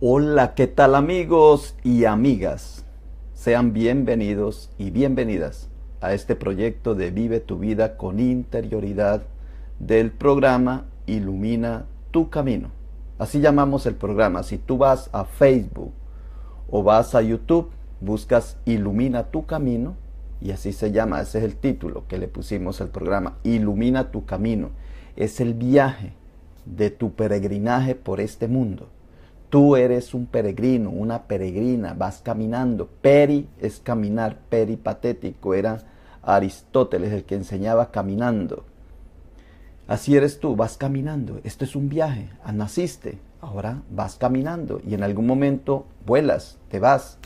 Hola, ¿qué tal amigos y amigas? Sean bienvenidos y bienvenidas a este proyecto de Vive tu vida con interioridad del programa Ilumina tu camino. Así llamamos el programa. Si tú vas a Facebook o vas a YouTube, buscas Ilumina tu camino y así se llama. Ese es el título que le pusimos al programa. Ilumina tu camino. Es el viaje de tu peregrinaje por este mundo. Tú eres un peregrino, una peregrina, vas caminando. Peri es caminar, peripatético, era Aristóteles el que enseñaba caminando. Así eres tú, vas caminando. Esto es un viaje. Naciste, ahora vas caminando y en algún momento vuelas, te vas.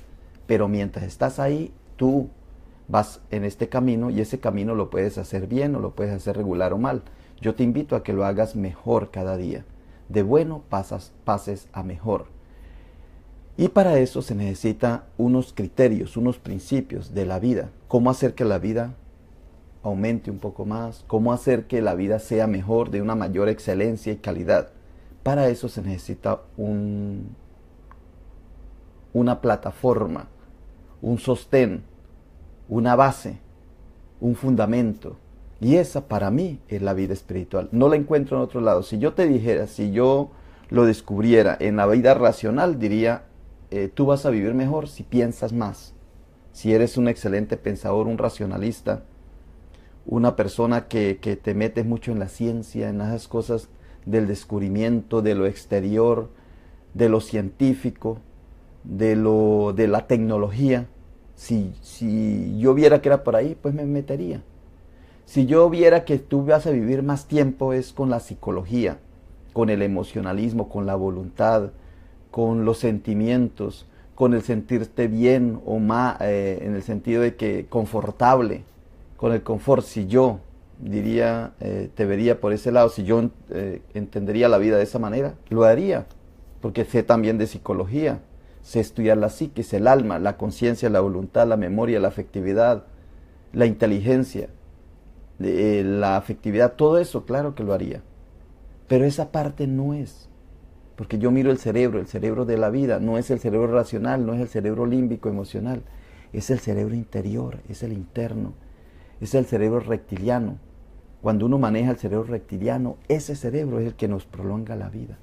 Pero mientras estás ahí, tú vas en este camino y ese camino lo puedes hacer bien o lo puedes hacer regular o mal. Yo te invito a que lo hagas mejor cada día. De bueno pases a mejor. Y para eso se necesita unos criterios, unos principios de la vida. Cómo hacer que la vida aumente un poco más, cómo hacer que la vida sea mejor, de una mayor excelencia y calidad. Para eso se necesita una plataforma, un sostén, una base, un fundamento. Y esa para mí es la vida espiritual. No la encuentro en otro lado. Si yo te dijera, si yo lo descubriera en la vida racional, diría, tú vas a vivir mejor si piensas más. Si eres un excelente pensador, un racionalista, una persona que te metes mucho en la ciencia, en esas cosas del descubrimiento, de lo exterior, de lo científico, de la tecnología. Si yo viera que era por ahí, pues me metería. Si yo viera que tú vas a vivir más tiempo es con la psicología, con el emocionalismo, con la voluntad, con los sentimientos, con el sentirte bien o mal, en el sentido de que confortable, con el confort. Si yo diría, te vería por ese lado, si yo entendería la vida de esa manera, lo haría, porque sé también de psicología, sé estudiar la psiquis, el alma, la conciencia, la voluntad, la memoria, la afectividad, la inteligencia. La afectividad, todo eso, claro que lo haría. Pero esa parte no es. Porque yo miro el cerebro de la vida, no es el cerebro racional, no es el cerebro límbico emocional, es el cerebro interior, es el interno, es el cerebro reptiliano. Cuando uno maneja el cerebro reptiliano, ese cerebro es el que nos prolonga la vida.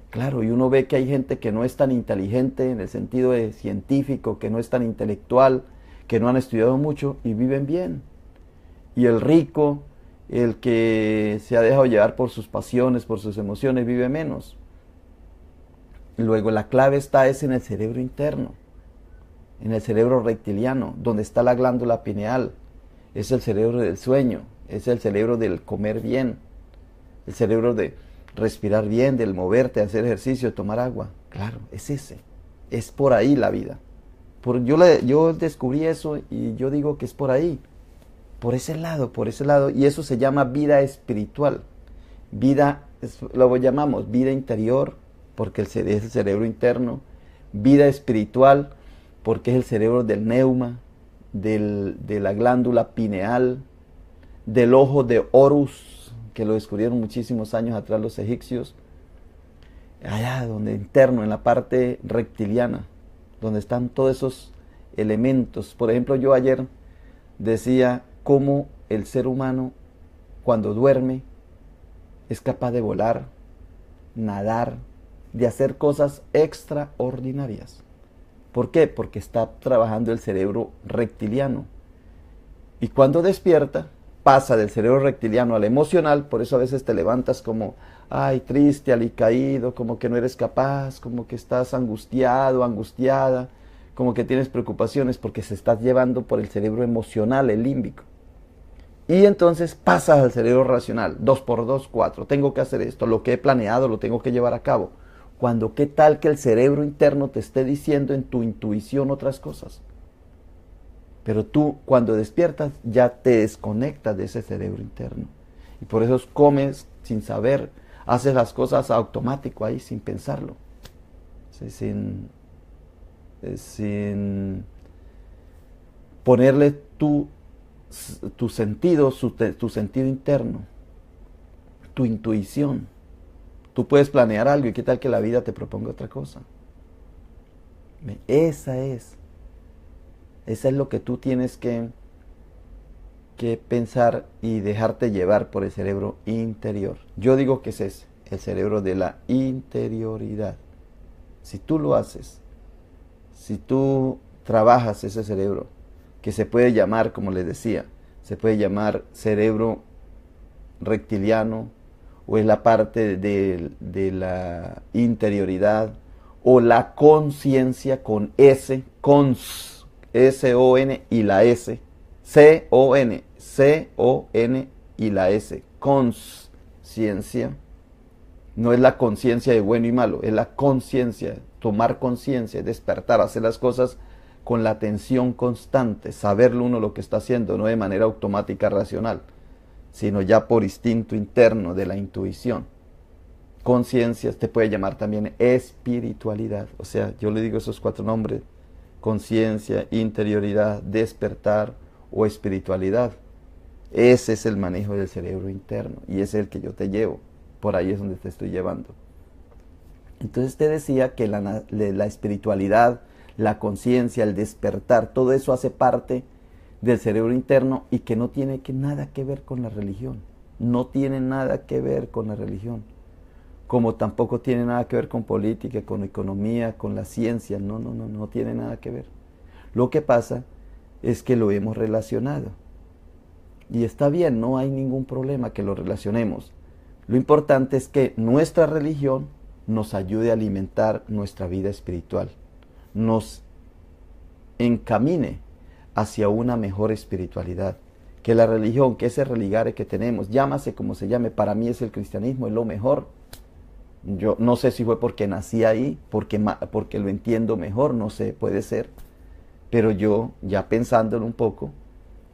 Claro, y uno ve que hay gente que no es tan inteligente en el sentido de científico, que no es tan intelectual, que no han estudiado mucho y viven bien. Y el rico, el que se ha dejado llevar por sus pasiones, por sus emociones, vive menos. Luego la clave es en el cerebro interno, en el cerebro reptiliano, donde está la glándula pineal. Es el cerebro del sueño, es el cerebro del comer bien, el cerebro de respirar bien, del moverte, hacer ejercicio, tomar agua. Claro, es ese. Es por ahí la vida. Yo descubrí eso y yo digo que es por ahí. Por ese lado, y eso se llama vida espiritual. Lo llamamos vida interior, porque es el cerebro interno. Vida espiritual, porque es el cerebro del neuma, de la glándula pineal, del ojo de Horus, que lo descubrieron muchísimos años atrás los egipcios. Allá donde interno, en la parte reptiliana, donde están todos esos elementos. Por ejemplo, yo ayer decía cómo el ser humano, cuando duerme, es capaz de volar, nadar, de hacer cosas extraordinarias. ¿Por qué? Porque está trabajando el cerebro reptiliano. Y cuando despierta, pasa del cerebro reptiliano al emocional. Por eso a veces te levantas como, ay, triste, alicaído, como que no eres capaz, como que estás angustiado, angustiada, como que tienes preocupaciones, porque se está llevando por el cerebro emocional, el límbico. Y entonces pasas al cerebro racional, 2 por 2, 4, tengo que hacer esto, lo que he planeado lo tengo que llevar a cabo. Cuando qué tal que el cerebro interno te esté diciendo en tu intuición otras cosas. Pero tú cuando despiertas ya te desconectas de ese cerebro interno. Y por eso comes sin saber, haces las cosas automático ahí sin pensarlo. Sin ponerle tu sentido, tu sentido interno, tu intuición. Tú puedes planear algo y qué tal que la vida te proponga otra cosa. Esa es lo que tú tienes que pensar y dejarte llevar por el cerebro interior. Yo digo que ese es el cerebro de la interioridad. Si tú lo haces, si tú trabajas ese cerebro, que se puede llamar, como les decía, se puede llamar cerebro reptiliano, o es la parte de la interioridad, o la conciencia con S, cons, S-O-N y la S, C-O-N, C-O-N y la S, conciencia. No es la conciencia de bueno y malo, es la conciencia, tomar conciencia, despertar, hacer las cosas con la atención constante, saberlo uno lo que está haciendo, no de manera automática racional, sino ya por instinto interno de la intuición. Conciencia te puede llamar también espiritualidad, o sea, yo le digo esos 4 nombres: conciencia, interioridad, despertar o espiritualidad. Ese es el manejo del cerebro interno y ese es el que yo te llevo. Por ahí es donde te estoy llevando. Entonces te decía que la espiritualidad, la conciencia, el despertar, todo eso hace parte del cerebro interno y que no tiene nada que ver con la religión. No tiene nada que ver con la religión. Como tampoco tiene nada que ver con política, con economía, con la ciencia. No tiene nada que ver. Lo que pasa es que lo hemos relacionado. Y está bien, no hay ningún problema que lo relacionemos. Lo importante es que nuestra religión nos ayude a alimentar nuestra vida espiritual, nos encamine hacia una mejor espiritualidad. Que la religión, que ese religare que tenemos, llámase como se llame, para mí es el cristianismo, es lo mejor. Yo no sé si fue porque nací ahí, porque lo entiendo mejor, no sé, puede ser. Pero yo, ya pensándolo un poco,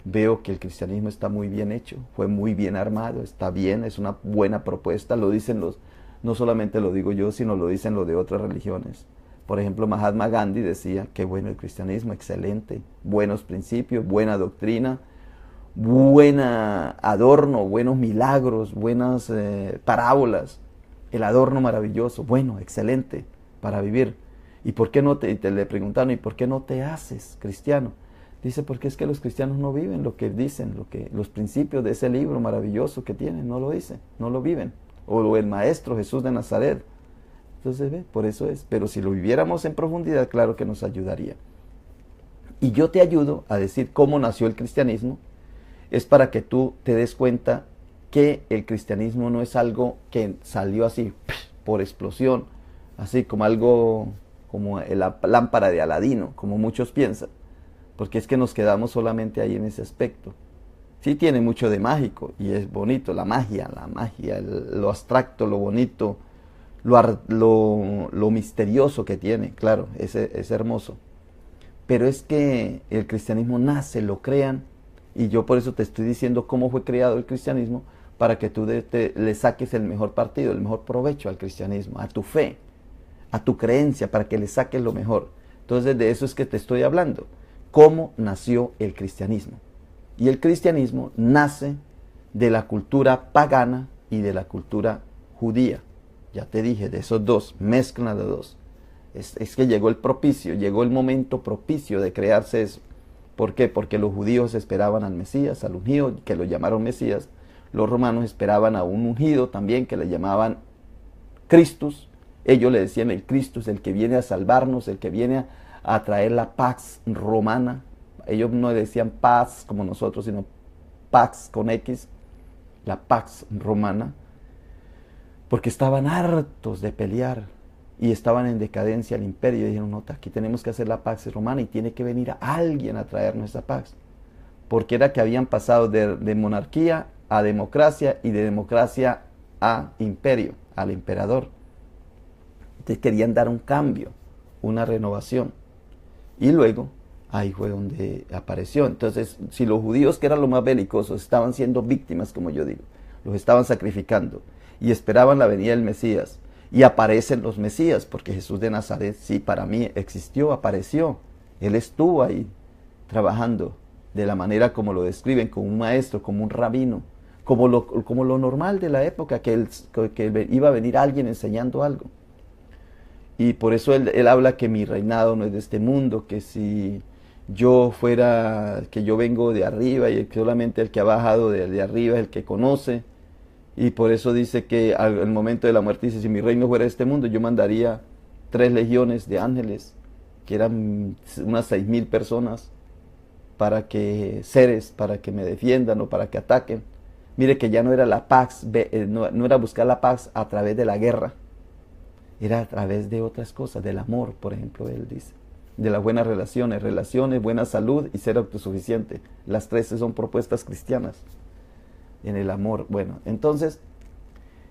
veo que el cristianismo está muy bien hecho, fue muy bien armado, está bien, es una buena propuesta, lo dicen no solamente lo digo yo, sino lo dicen los de otras religiones. Por ejemplo, Mahatma Gandhi decía que bueno, el cristianismo, excelente, buenos principios, buena doctrina, buena adorno, buenos milagros, buenas parábolas, el adorno maravilloso, bueno, excelente para vivir. ¿Y por qué no te le preguntaron, ¿y por qué no te haces cristiano? Dice, porque es que los cristianos no viven lo que dicen, los principios de ese libro maravilloso que tienen, no lo dicen, no lo viven. O el maestro Jesús de Nazaret. Entonces, por eso es. Pero si lo viviéramos en profundidad, claro que nos ayudaría. Y yo te ayudo a decir cómo nació el cristianismo, es para que tú te des cuenta que el cristianismo no es algo que salió así, por explosión, así como algo, como la lámpara de Aladino, como muchos piensan. Porque es que nos quedamos solamente ahí en ese aspecto. Sí tiene mucho de mágico y es bonito, la magia, lo abstracto, lo bonito, lo misterioso que tiene, claro, es hermoso. Pero es que el cristianismo nace, lo crean, y yo por eso te estoy diciendo cómo fue creado el cristianismo, para que tú le saques el mejor partido, el mejor provecho al cristianismo, a tu fe, a tu creencia, para que le saques lo mejor. Entonces de eso es que te estoy hablando. ¿Cómo nació el cristianismo? Y el cristianismo nace de la cultura pagana y de la cultura judía. Ya te dije, de esos dos, mezcla de dos. Es que llegó el propicio, llegó el momento propicio de crearse eso. ¿Por qué? Porque los judíos esperaban al Mesías, al ungido, que lo llamaron Mesías. Los romanos esperaban a un ungido también, que le llamaban Christus. Ellos le decían el Christus, el que viene a salvarnos, el que viene a traer la pax romana. Ellos no decían paz como nosotros, sino pax con X, la pax romana, porque estaban hartos de pelear y estaban en decadencia el imperio. Y dijeron, no, aquí tenemos que hacer la pax romana y tiene que venir alguien a traernos esa pax, porque era que habían pasado de monarquía a democracia y de democracia a imperio, al emperador. Entonces querían dar un cambio, una renovación. Y luego, ahí fue donde apareció. Entonces, si los judíos, que eran los más belicosos, estaban siendo víctimas, como yo digo, los estaban sacrificando y esperaban la venida del Mesías, y aparecen los Mesías, porque Jesús de Nazaret, sí, para mí existió, apareció. Él estuvo ahí, trabajando de la manera como lo describen, como un maestro, como un rabino, como lo normal de la época, que iba a venir alguien enseñando algo. Y por eso él habla que mi reinado no es de este mundo, que si yo fuera, que yo vengo de arriba y solamente el que ha bajado de arriba es el que conoce. Y por eso dice que al momento de la muerte dice, si mi reino fuera de este mundo, yo mandaría 3 legiones de ángeles, que eran unas 6.000 personas, para que me defiendan o para que ataquen. Mire que ya no era la paz, no era buscar la paz a través de la guerra, era a través de otras cosas, del amor, por ejemplo, él dice, de las buenas relaciones, buena salud y ser autosuficiente. Las 13 son propuestas cristianas en el amor. Bueno, entonces,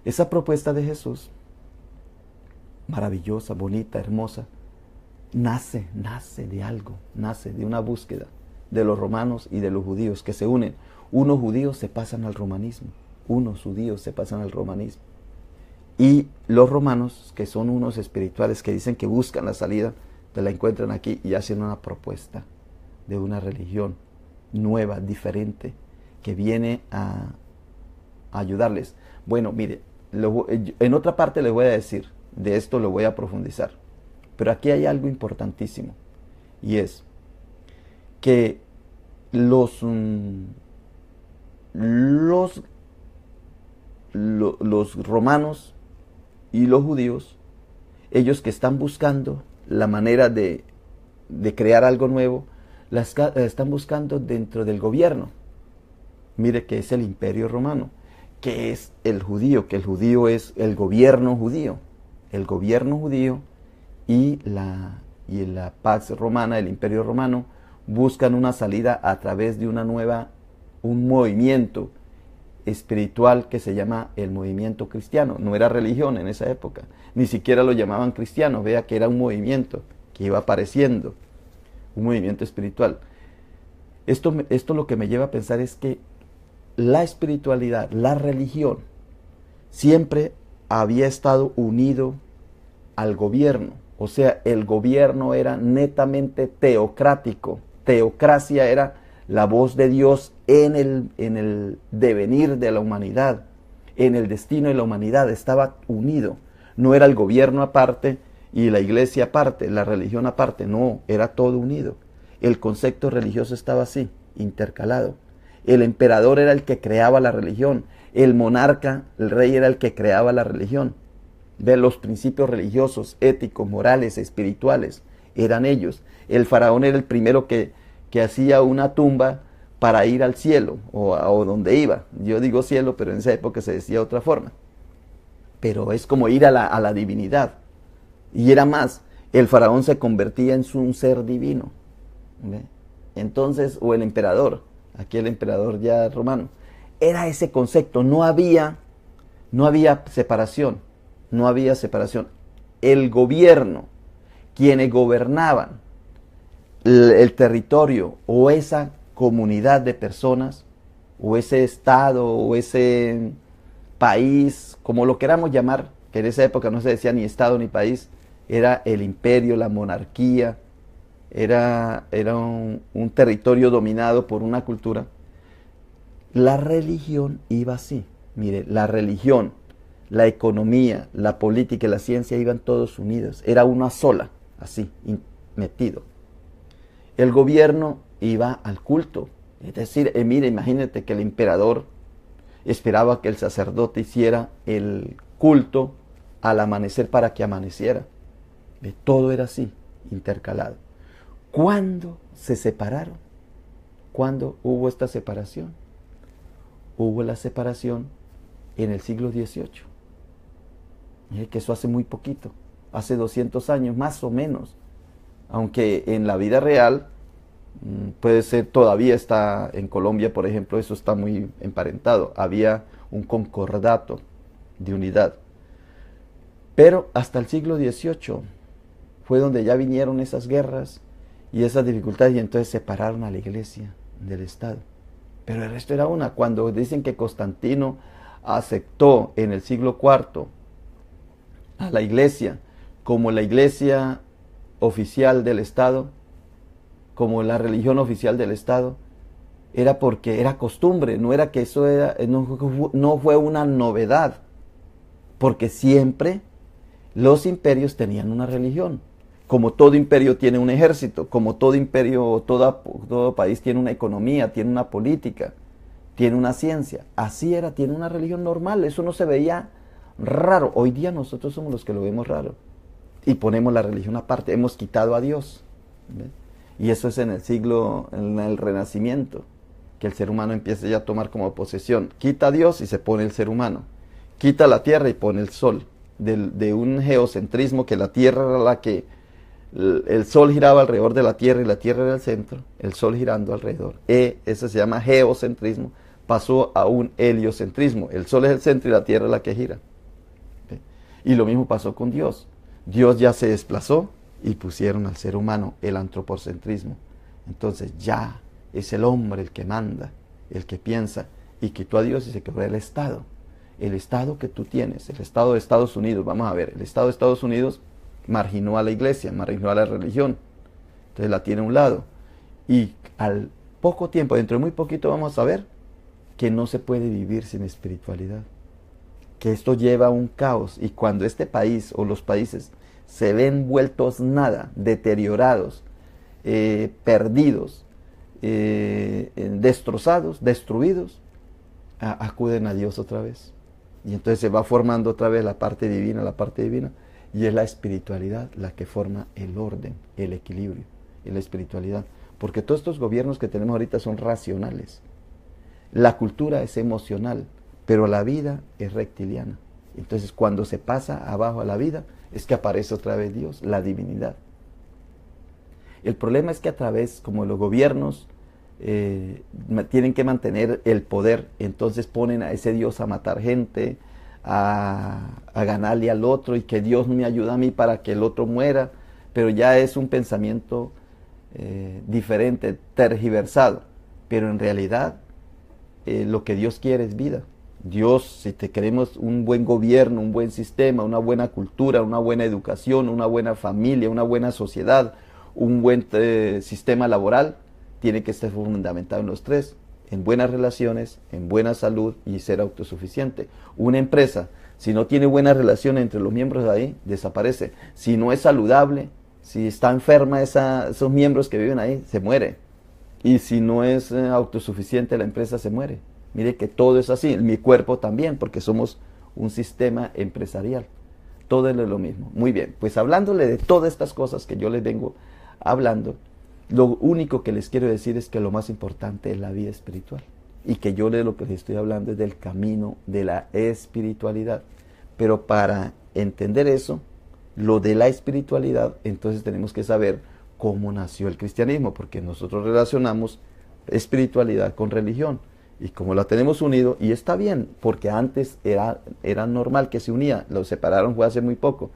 esa propuesta de Jesús, maravillosa, bonita, hermosa, nace de algo, nace de una búsqueda de los romanos y de los judíos que se unen. Unos judíos se pasan al romanismo, unos judíos se pasan al romanismo. Y los romanos, que son unos espirituales que dicen que buscan la salida, te la encuentran aquí y hacen una propuesta de una religión nueva, diferente, que viene a ayudarles. Bueno, mire, en otra parte les voy a decir, de esto lo voy a profundizar, pero aquí hay algo importantísimo, y es que los romanos y los judíos, ellos que están buscando la manera de crear algo nuevo, la están buscando dentro del gobierno. Mire que es el imperio romano, que es el judío, que el judío es el gobierno judío. El gobierno judío y la Pax Romana, el imperio romano, buscan una salida a través de un movimiento espiritual que se llama el movimiento cristiano. No era religión en esa época, ni siquiera lo llamaban cristiano, vea que era un movimiento que iba apareciendo, un movimiento espiritual. Esto lo que me lleva a pensar es que la espiritualidad, la religión, siempre había estado unido al gobierno. O sea, el gobierno era netamente teocrático. Teocracia era la voz de Dios en el devenir de la humanidad, en el destino de la humanidad. Estaba unido. No era el gobierno aparte y la iglesia aparte, la religión aparte. No, era todo unido. El concepto religioso estaba así, intercalado. El emperador era el que creaba la religión. El monarca, el rey, era el que creaba la religión. De los principios religiosos, éticos, morales, espirituales, eran ellos. El faraón era el primero que hacía una tumba para ir al cielo o donde iba. Yo digo cielo, pero en esa época se decía de otra forma. Pero es como ir a la divinidad. Y era más, el faraón se convertía en un ser divino. ¿Ve? Entonces, o el emperador, aquí el emperador ya romano, era ese concepto, no había separación. No había separación. El gobierno, quienes gobernaban el territorio o esa comunidad de personas, o ese estado, o ese país, como lo queramos llamar, que en esa época no se decía ni estado ni país, era el imperio, la monarquía, era un territorio dominado por una cultura. La religión iba así. Mire, la religión, la economía, la política y la ciencia iban todos unidos. Era una sola, así, metido. El gobierno iba al culto. Es decir, mire, imagínate que el emperador esperaba que el sacerdote hiciera el culto al amanecer para que amaneciera. Todo era así, intercalado. ¿Cuándo se separaron? ¿Cuándo hubo esta separación? Hubo la separación en el siglo XVIII. Que eso hace muy poquito, hace 200 años más o menos, aunque en la vida real puede ser, todavía está en Colombia, por ejemplo, eso está muy emparentado, había un concordato de unidad, pero hasta el siglo XVIII fue donde ya vinieron esas guerras y esas dificultades, y entonces separaron a la iglesia del Estado. Pero el resto era una. Cuando dicen que Constantino aceptó en el siglo IV a la iglesia como la iglesia oficial del Estado, como la religión oficial del Estado, era porque era costumbre, no era que eso no fue una novedad, porque siempre Los imperios tenían una religión. Como todo imperio tiene un ejército, como todo imperio, todo país tiene una economía, tiene una política, tiene una ciencia. Así era, tiene una religión normal. Eso no se veía raro. Hoy día nosotros somos los que lo vemos raro. Y ponemos la religión aparte. Hemos quitado a Dios. ¿Ves? Y eso es en el Renacimiento, que el ser humano empieza ya a tomar como posesión. Quita a Dios y se pone el ser humano. Quita la tierra y pone el sol. De un geocentrismo que la tierra era la que... El sol giraba alrededor de la tierra y la tierra era el centro. El sol girando alrededor. Eso se llama geocentrismo. Pasó a un heliocentrismo. El sol es el centro y la tierra es la que gira. ¿Ve? Y lo mismo pasó con Dios. Dios ya se desplazó y pusieron al ser humano el antropocentrismo. Entonces ya es el hombre el que manda, el que piensa, y quitó a Dios y se quedó el Estado. El Estado que tú tienes, el Estado de Estados Unidos, vamos a ver, el Estado de Estados Unidos marginó a la iglesia, marginó a la religión, entonces la tiene a un lado. Y al poco tiempo, dentro de muy poquito vamos a ver que no se puede vivir sin espiritualidad, que esto lleva a un caos, y cuando este país o los países se ven vueltos nada, deteriorados, perdidos, destrozados, destruidos, acuden a Dios otra vez. Y entonces se va formando otra vez la parte divina, y es la espiritualidad la que forma el orden, el equilibrio, y la espiritualidad. Porque todos estos gobiernos que tenemos ahorita son racionales. La cultura es emocional, pero la vida es reptiliana. Entonces cuando se pasa abajo a la vida, es que aparece otra vez Dios, la divinidad. El problema es que a través, como los gobiernos tienen que mantener el poder, entonces ponen a ese Dios a matar gente, a ganarle al otro, y que Dios me ayuda a mí para que el otro muera, pero ya es un pensamiento diferente, tergiversado, pero en realidad lo que Dios quiere es vida. Dios, si te queremos un buen gobierno, un buen sistema, una buena cultura, una buena educación, una buena familia, una buena sociedad, un buen sistema laboral, tiene que estar fundamentado en los tres: en buenas relaciones, en buena salud y ser autosuficiente. Una empresa, si no tiene buena relación entre los miembros de ahí, desaparece. Si no es saludable, si está enferma esos miembros que viven ahí, se muere. Y si no es autosuficiente, la empresa se muere. Mire que todo es así, mi cuerpo también, porque somos un sistema empresarial. Todo es lo mismo. Muy bien, pues hablándole de todas estas cosas que yo les vengo hablando, lo único que les quiero decir es que lo más importante es la vida espiritual. Y que yo de lo que les estoy hablando es del camino de la espiritualidad. Pero para entender eso, lo de la espiritualidad, entonces tenemos que saber cómo nació el cristianismo, porque nosotros relacionamos espiritualidad con religión. Y como la tenemos unido, y está bien, porque antes era normal que se unía, lo separaron fue hace muy poco.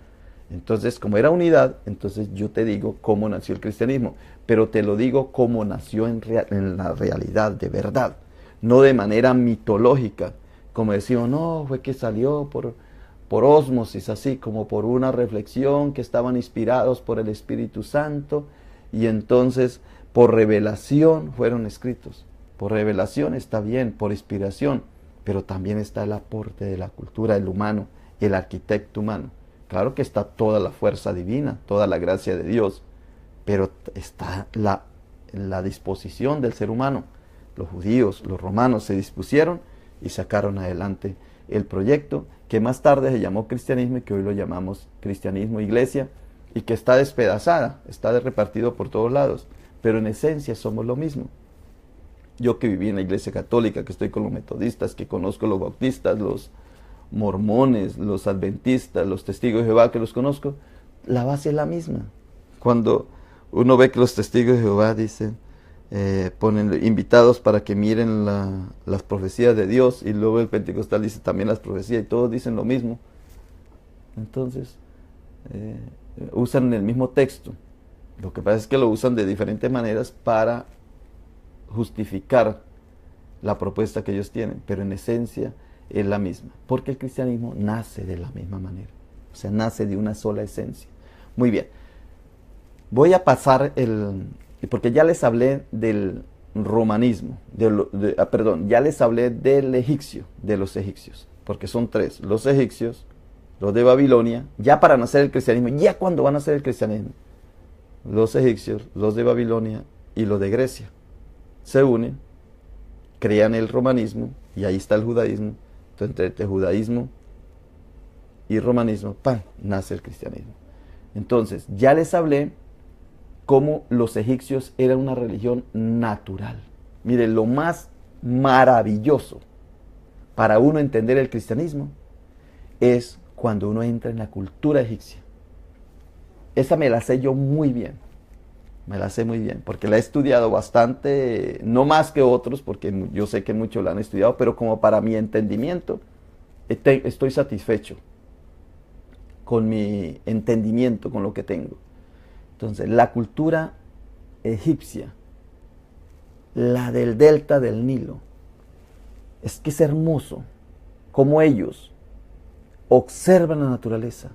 Entonces, como era unidad, entonces yo te digo cómo nació el cristianismo, pero te lo digo cómo nació en la realidad, de verdad, no de manera mitológica, como decían, no, fue que salió por ósmosis, así como por una reflexión, que estaban inspirados por el Espíritu Santo, y entonces por revelación fueron escritos. Por revelación está bien, por inspiración, pero también está el aporte de la cultura, el humano, el arquitecto humano. Claro que está toda la fuerza divina, toda la gracia de Dios, pero está la disposición del ser humano. Los judíos, los romanos se dispusieron y sacaron adelante el proyecto, que más tarde se llamó cristianismo y que hoy lo llamamos cristianismo iglesia, y que está despedazada, está repartido por todos lados, pero en esencia somos lo mismo. Yo que viví en la iglesia católica, que estoy con los metodistas, que conozco los bautistas, los mormones, los adventistas, los testigos de Jehová, que los conozco, la base es la misma. Cuando uno ve que los testigos de Jehová dicen, ponen invitados para que miren las profecías de Dios, y luego el pentecostal dice también las profecías, y todos dicen lo mismo. Entonces, usan el mismo texto. Lo que pasa es que lo usan de diferentes maneras para justificar la propuesta que ellos tienen, pero en esencia es la misma, porque el cristianismo nace de la misma manera, o sea, nace de una sola esencia. Muy bien, voy a pasar porque ya les hablé del romanismo, ya les hablé del egipcio, de los egipcios, porque son tres: los egipcios, los de Babilonia, ya para nacer el cristianismo, ya cuando van a nacer el cristianismo, los egipcios, los de Babilonia y los de Grecia se unen, crean el romanismo y ahí está el judaísmo. Entonces entre judaísmo y romanismo, ¡pam!, nace el cristianismo. Entonces ya les hablé cómo los egipcios eran una religión natural. Miren, lo más maravilloso para uno entender el cristianismo es cuando uno entra en la cultura egipcia. Esa me la sé yo muy bien. Me la sé muy bien, porque la he estudiado bastante, no más que otros, porque yo sé que muchos la han estudiado, pero como para mi entendimiento, estoy satisfecho con mi entendimiento, con lo que tengo. Entonces, la cultura egipcia, la del delta del Nilo, es que es hermoso como ellos observan la naturaleza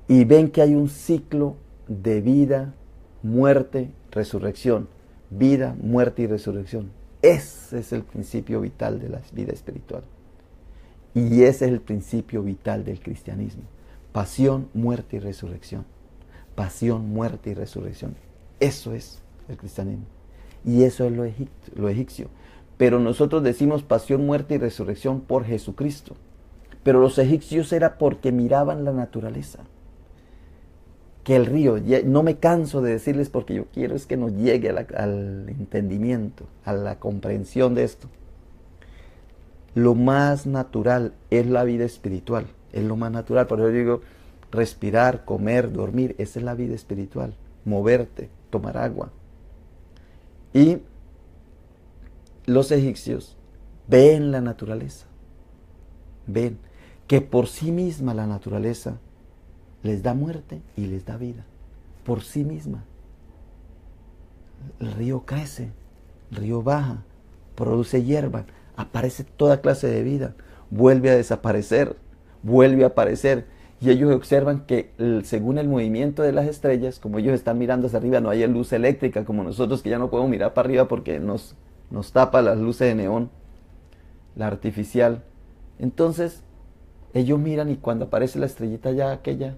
y ven que hay un ciclo de vida, muerte, resurrección. Vida, muerte y resurrección. Ese es el principio vital de la vida espiritual. Y ese es el principio vital del cristianismo. Pasión, muerte y resurrección. Pasión, muerte y resurrección. Eso es el cristianismo. Y eso es lo egipcio. Pero nosotros decimos pasión, muerte y resurrección por Jesucristo. Pero los egipcios era porque miraban la naturaleza. Que el río, no me canso de decirles porque yo quiero es que nos llegue al entendimiento, a la comprensión de esto. Lo más natural es la vida espiritual, es lo más natural. Por eso digo, respirar, comer, dormir, esa es la vida espiritual. Moverte, tomar agua. Y los egipcios ven la naturaleza, ven que por sí misma la naturaleza les da muerte y les da vida, por sí misma. El río crece, el río baja, produce hierba, aparece toda clase de vida, vuelve a desaparecer, vuelve a aparecer. Y ellos observan que según el movimiento de las estrellas, como ellos están mirando hacia arriba, no hay luz eléctrica como nosotros que ya no podemos mirar para arriba porque nos tapa las luces de neón, la artificial. Entonces ellos miran y cuando aparece la estrellita ya aquella,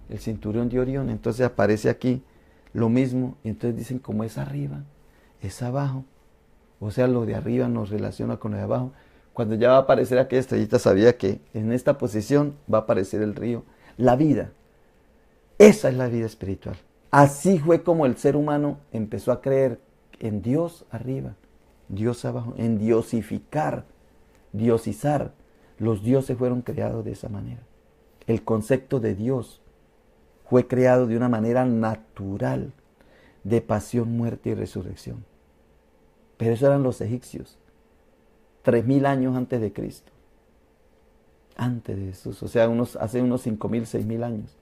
el cinturón de Orión, entonces aparece aquí lo mismo, y entonces dicen como es arriba, es abajo, o sea lo de arriba nos relaciona con lo de abajo. Cuando ya va a aparecer aquella estrellita sabía que en esta posición va a aparecer el río, la vida. Esa es la vida espiritual. Así fue como el ser humano empezó a creer en Dios arriba, Dios abajo, en diosificar, diosizar. Los dioses fueron creados de esa manera. El concepto de Dios fue creado de una manera natural, de pasión, muerte y resurrección. Pero eso eran los egipcios, 3000 años antes de Cristo. Antes de Jesús, o sea, hace unos 5000, 6000 años.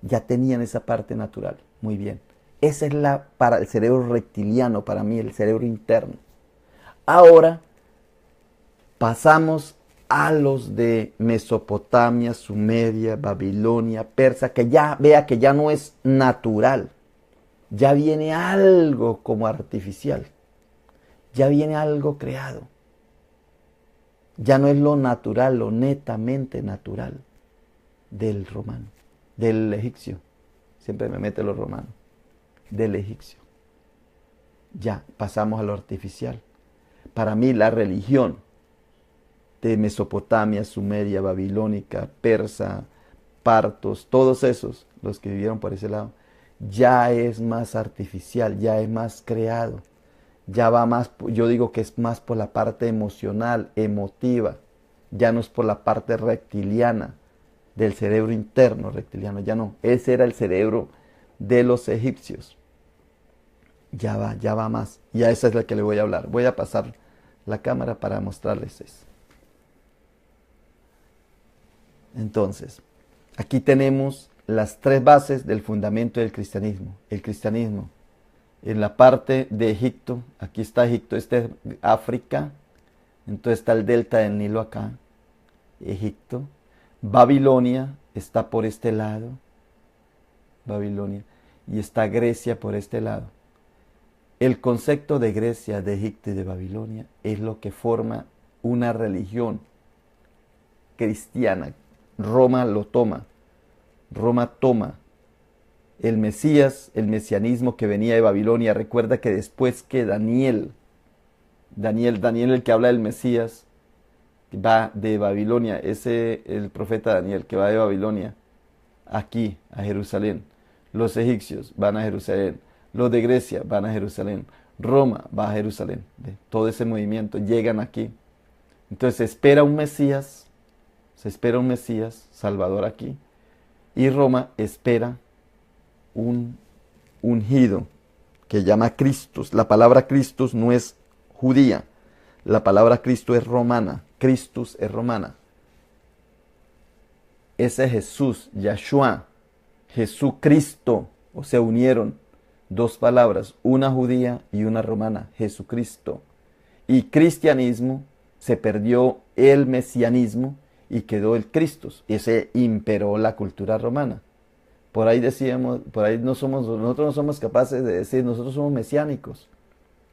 Ya tenían esa parte natural. Muy bien. Esa es para el cerebro reptiliano, para mí, el cerebro interno. Ahora pasamos a los de Mesopotamia, Sumeria, Babilonia, Persa, que ya vea que ya no es natural. Ya viene algo como artificial. Ya viene algo creado. Ya no es lo natural, lo netamente natural del romano, del egipcio. Siempre me mete los romanos. Del egipcio. Ya pasamos a lo artificial. Para mí la religión de Mesopotamia, Sumeria, Babilónica, Persa, Partos, todos esos, los que vivieron por ese lado, ya es más artificial, ya es más creado. Ya va más, yo digo que es más por la parte emocional, emotiva, ya no es por la parte reptiliana, del cerebro interno reptiliano, ya no. Ese era el cerebro de los egipcios. Ya va más. Y a esa es la que le voy a hablar. Voy a pasar la cámara para mostrarles eso. Entonces, aquí tenemos las tres bases del fundamento del cristianismo. El cristianismo. En la parte de Egipto, aquí está Egipto, este es África, entonces está el delta del Nilo acá, Egipto. Babilonia está por este lado, Babilonia, y está Grecia por este lado. El concepto de Grecia, de Egipto y de Babilonia es lo que forma una religión cristiana, Roma lo toma. Roma toma el Mesías, el mesianismo que venía de Babilonia. Recuerda que después que Daniel el que habla del Mesías, va de Babilonia, el profeta Daniel que va de Babilonia aquí a Jerusalén. Los egipcios van a Jerusalén, los de Grecia van a Jerusalén, Roma va a Jerusalén. Todo ese movimiento llegan aquí. Entonces se espera un Mesías salvador aquí, y Roma espera un ungido que llama Christus. La palabra Christus no es judía, la palabra Cristo es romana. Christus es romana. Ese Jesús, Yahshua, Jesucristo, o sea, unieron dos palabras, una judía y una romana, Jesucristo. Y cristianismo, se perdió el mesianismo y quedó el Christus. Ese imperó la cultura romana. Por ahí decíamos, nosotros no somos capaces de decir, nosotros somos mesiánicos,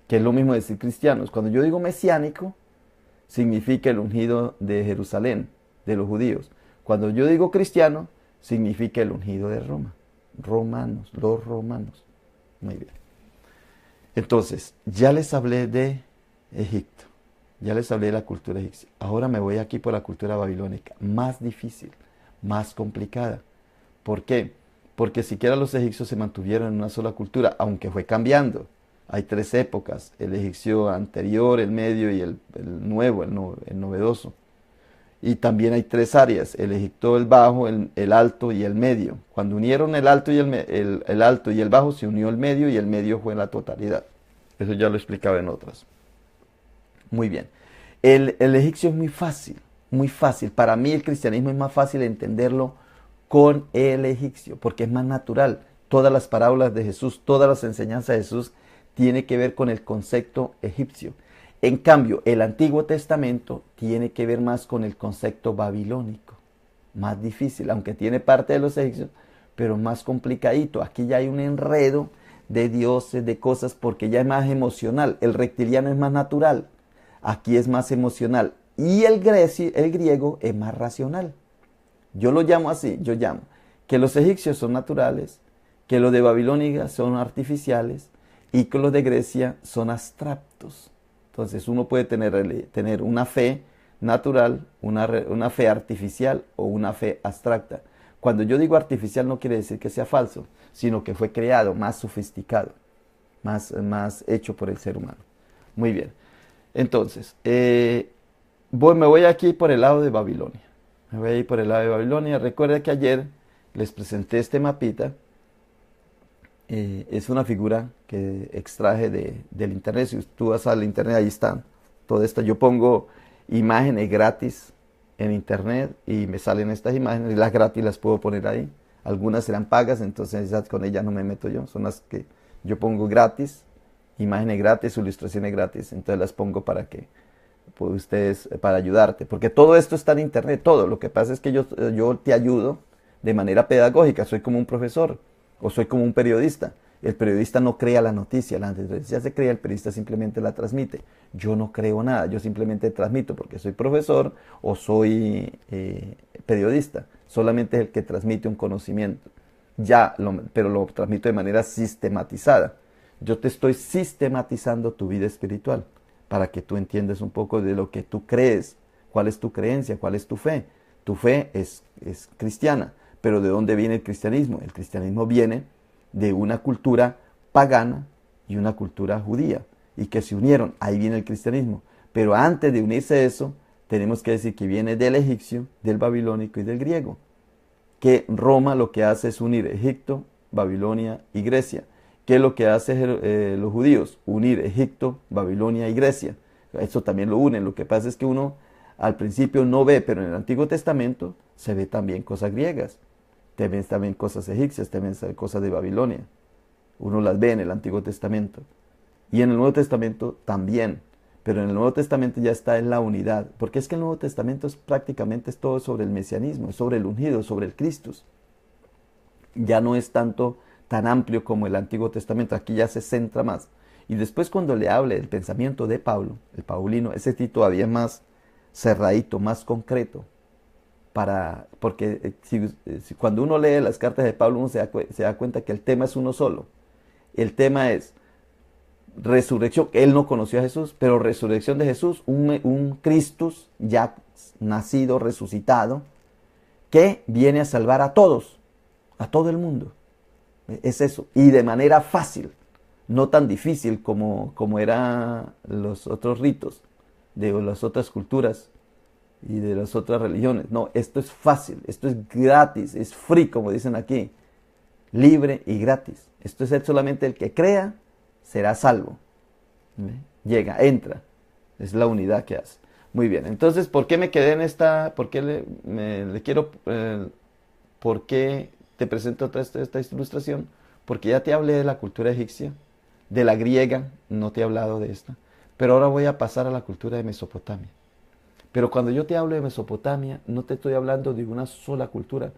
que es lo mismo decir cristianos. Cuando yo digo mesiánico, significa el ungido de Jerusalén, de los judíos. Cuando yo digo cristiano, significa el ungido de Roma. Romanos, los romanos. Muy bien. Entonces, ya les hablé de Egipto. Ya les hablé de la cultura egipcia. Ahora me voy aquí por la cultura babilónica. Más difícil, más complicada. ¿Por qué? Porque siquiera los egipcios se mantuvieron en una sola cultura, aunque fue cambiando. Hay tres épocas, el egipcio anterior, el medio y el nuevo, el novedoso. Y también hay tres áreas, el Egipto, el bajo, el alto y el medio. Cuando unieron el alto y el alto y el bajo, se unió el medio y el medio fue la totalidad. Eso ya lo explicaba en otras. Muy bien. El egipcio es muy fácil, muy fácil. Para mí el cristianismo es más fácil entenderlo con el egipcio, porque es más natural. Todas las parábolas de Jesús, todas las enseñanzas de Jesús tiene que ver con el concepto egipcio. En cambio, el Antiguo Testamento tiene que ver más con el concepto babilónico. Más difícil, aunque tiene parte de los egipcios, pero más complicadito. Aquí ya hay un enredo de dioses, de cosas, porque ya es más emocional. El reptiliano es más natural. Aquí es más emocional. Y el griego es más racional. Yo lo llamo así, yo llamo que los egipcios son naturales, que los de Babilonia son artificiales y que los de Grecia son abstractos. Entonces uno puede tener una fe natural, una fe artificial o una fe abstracta. Cuando yo digo artificial no quiere decir que sea falso, sino que fue creado, más sofisticado, más hecho por el ser humano. Muy bien. Entonces, me voy aquí por el lado de Babilonia. Me voy a ir por el lado de Babilonia. Recuerda que ayer les presenté este mapita. Es una figura que extraje del internet. Si tú vas al internet, ahí están. Todo esto. Yo pongo imágenes gratis en internet y me salen estas imágenes. Y las gratis las puedo poner ahí. Algunas serán pagas, entonces con ellas no me meto yo. Son las que yo pongo gratis. Imágenes gratis, ilustraciones gratis. Entonces las pongo para que ustedes, para ayudarte. Porque todo esto está en internet, todo. Lo que pasa es que yo te ayudo de manera pedagógica. Soy como un profesor. O soy como un periodista. El periodista no crea la noticia se crea, el periodista simplemente la transmite. Yo no creo nada, yo simplemente transmito porque soy profesor o soy periodista. Solamente es el que transmite un conocimiento. Pero lo transmito de manera sistematizada. Yo te estoy sistematizando tu vida espiritual para que tú entiendas un poco de lo que tú crees, cuál es tu creencia, cuál es tu fe. Tu fe es cristiana. Pero ¿de dónde viene el cristianismo? El cristianismo viene de una cultura pagana y una cultura judía, y que se unieron. Ahí viene el cristianismo. Pero antes de unirse a eso, tenemos que decir que viene del egipcio, del babilónico y del griego. Que Roma lo que hace es unir Egipto, Babilonia y Grecia. ¿Qué es lo que hacen los judíos? Unir Egipto, Babilonia y Grecia. Eso también lo unen. Lo que pasa es que uno al principio no ve, pero en el Antiguo Testamento se ve también cosas griegas. Te ven también cosas egipcias, te ven cosas de Babilonia. Uno las ve en el Antiguo Testamento. Y en el Nuevo Testamento también. Pero en el Nuevo Testamento ya está en la unidad. Porque es que el Nuevo Testamento prácticamente es todo sobre el mesianismo, es sobre el ungido, sobre el Cristo. Ya no es tan amplio como el Antiguo Testamento. Aquí ya se centra más. Y después cuando le hable del pensamiento de Pablo, el paulino, ese sí todavía es más cerradito, más concreto. porque cuando uno lee las cartas de Pablo, uno se da cuenta que el tema es uno solo. El tema es resurrección. Él no conoció a Jesús, pero resurrección de Jesús, un Christus ya nacido, resucitado, que viene a salvar a todos, a todo el mundo. Es eso. Y de manera fácil, no tan difícil como eran los otros ritos de las otras culturas y de las otras religiones. No, esto es fácil, esto es gratis, es free, como dicen aquí, libre y gratis. Esto es solamente el que crea será salvo. Llega, entra. Es la unidad que hace. Muy bien, entonces, ¿por qué me quedé en esta? ¿Por qué por qué te presento esta ilustración? Porque ya te hablé de la cultura egipcia, de la griega, no te he hablado de esta. Pero ahora voy a pasar a la cultura de Mesopotamia. Pero cuando yo te hablo de Mesopotamia, no te estoy hablando de una sola cultura.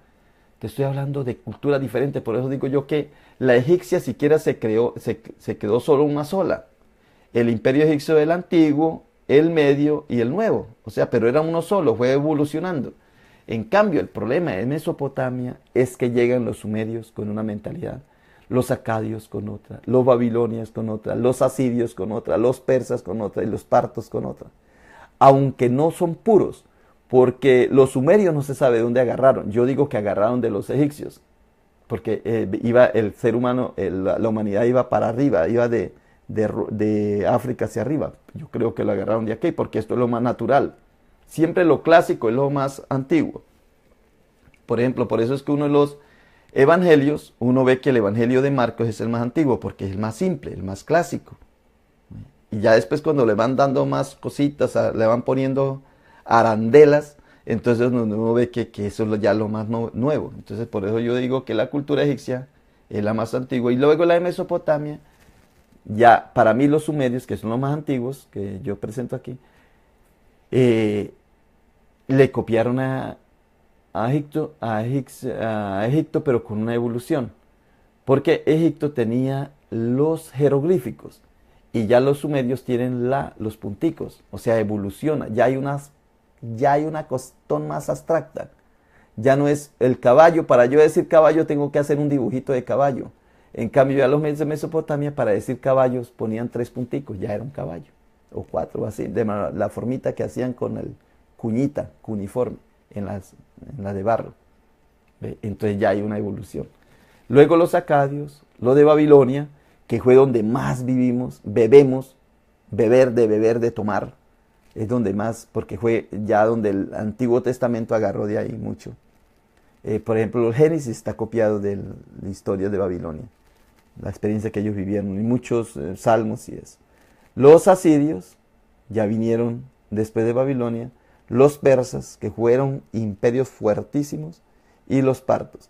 Te estoy hablando de culturas diferentes. Por eso digo yo que la egipcia siquiera se quedó solo una sola. El imperio egipcio del antiguo, el medio y el nuevo. O sea, pero era uno solo, fue evolucionando. En cambio, el problema de Mesopotamia es que llegan los sumerios con una mentalidad, los acadios con otra, los babilonios con otra, los asirios con otra, los persas con otra y los partos con otra. Aunque no son puros, porque los sumerios no se sabe de dónde agarraron. Yo digo que agarraron de los egipcios, porque iba el ser humano, la humanidad iba para arriba, iba de África hacia arriba. Yo creo que lo agarraron de aquí, porque esto es lo más natural. Siempre lo clásico es lo más antiguo. Por ejemplo, por eso es que uno de los evangelios, uno ve que el evangelio de Marcos es el más antiguo, porque es el más simple, el más clásico. Y ya después cuando le van dando más cositas, le van poniendo arandelas, entonces uno ve que eso es ya lo más nuevo. Entonces por eso yo digo que la cultura egipcia es la más antigua. Y luego la de Mesopotamia, ya para mí los sumerios, que son los más antiguos, que yo presento aquí, le copiaron a Egipto, pero con una evolución. Porque Egipto tenía los jeroglíficos y ya los sumerios tienen los punticos, o sea, evoluciona. Ya hay una cuestión más abstracta. Ya no es el caballo. Para yo decir caballo tengo que hacer un dibujito de caballo. En cambio, ya los de Mesopotamia, para decir caballos, ponían 3 punticos, ya era un caballo. O 4, así, de la formita que hacían con el cuniforme, en las de barro. Entonces ya hay una evolución. Luego los acadios, lo de Babilonia, que fue donde más vivimos, beber, de tomar, es donde más, porque fue ya donde el Antiguo Testamento agarró de ahí mucho. Por ejemplo, el Génesis está copiado de la historia de Babilonia, la experiencia que ellos vivieron, y muchos salmos y eso. Los asirios ya vinieron después de Babilonia, los persas, que fueron imperios fuertísimos, y los partos.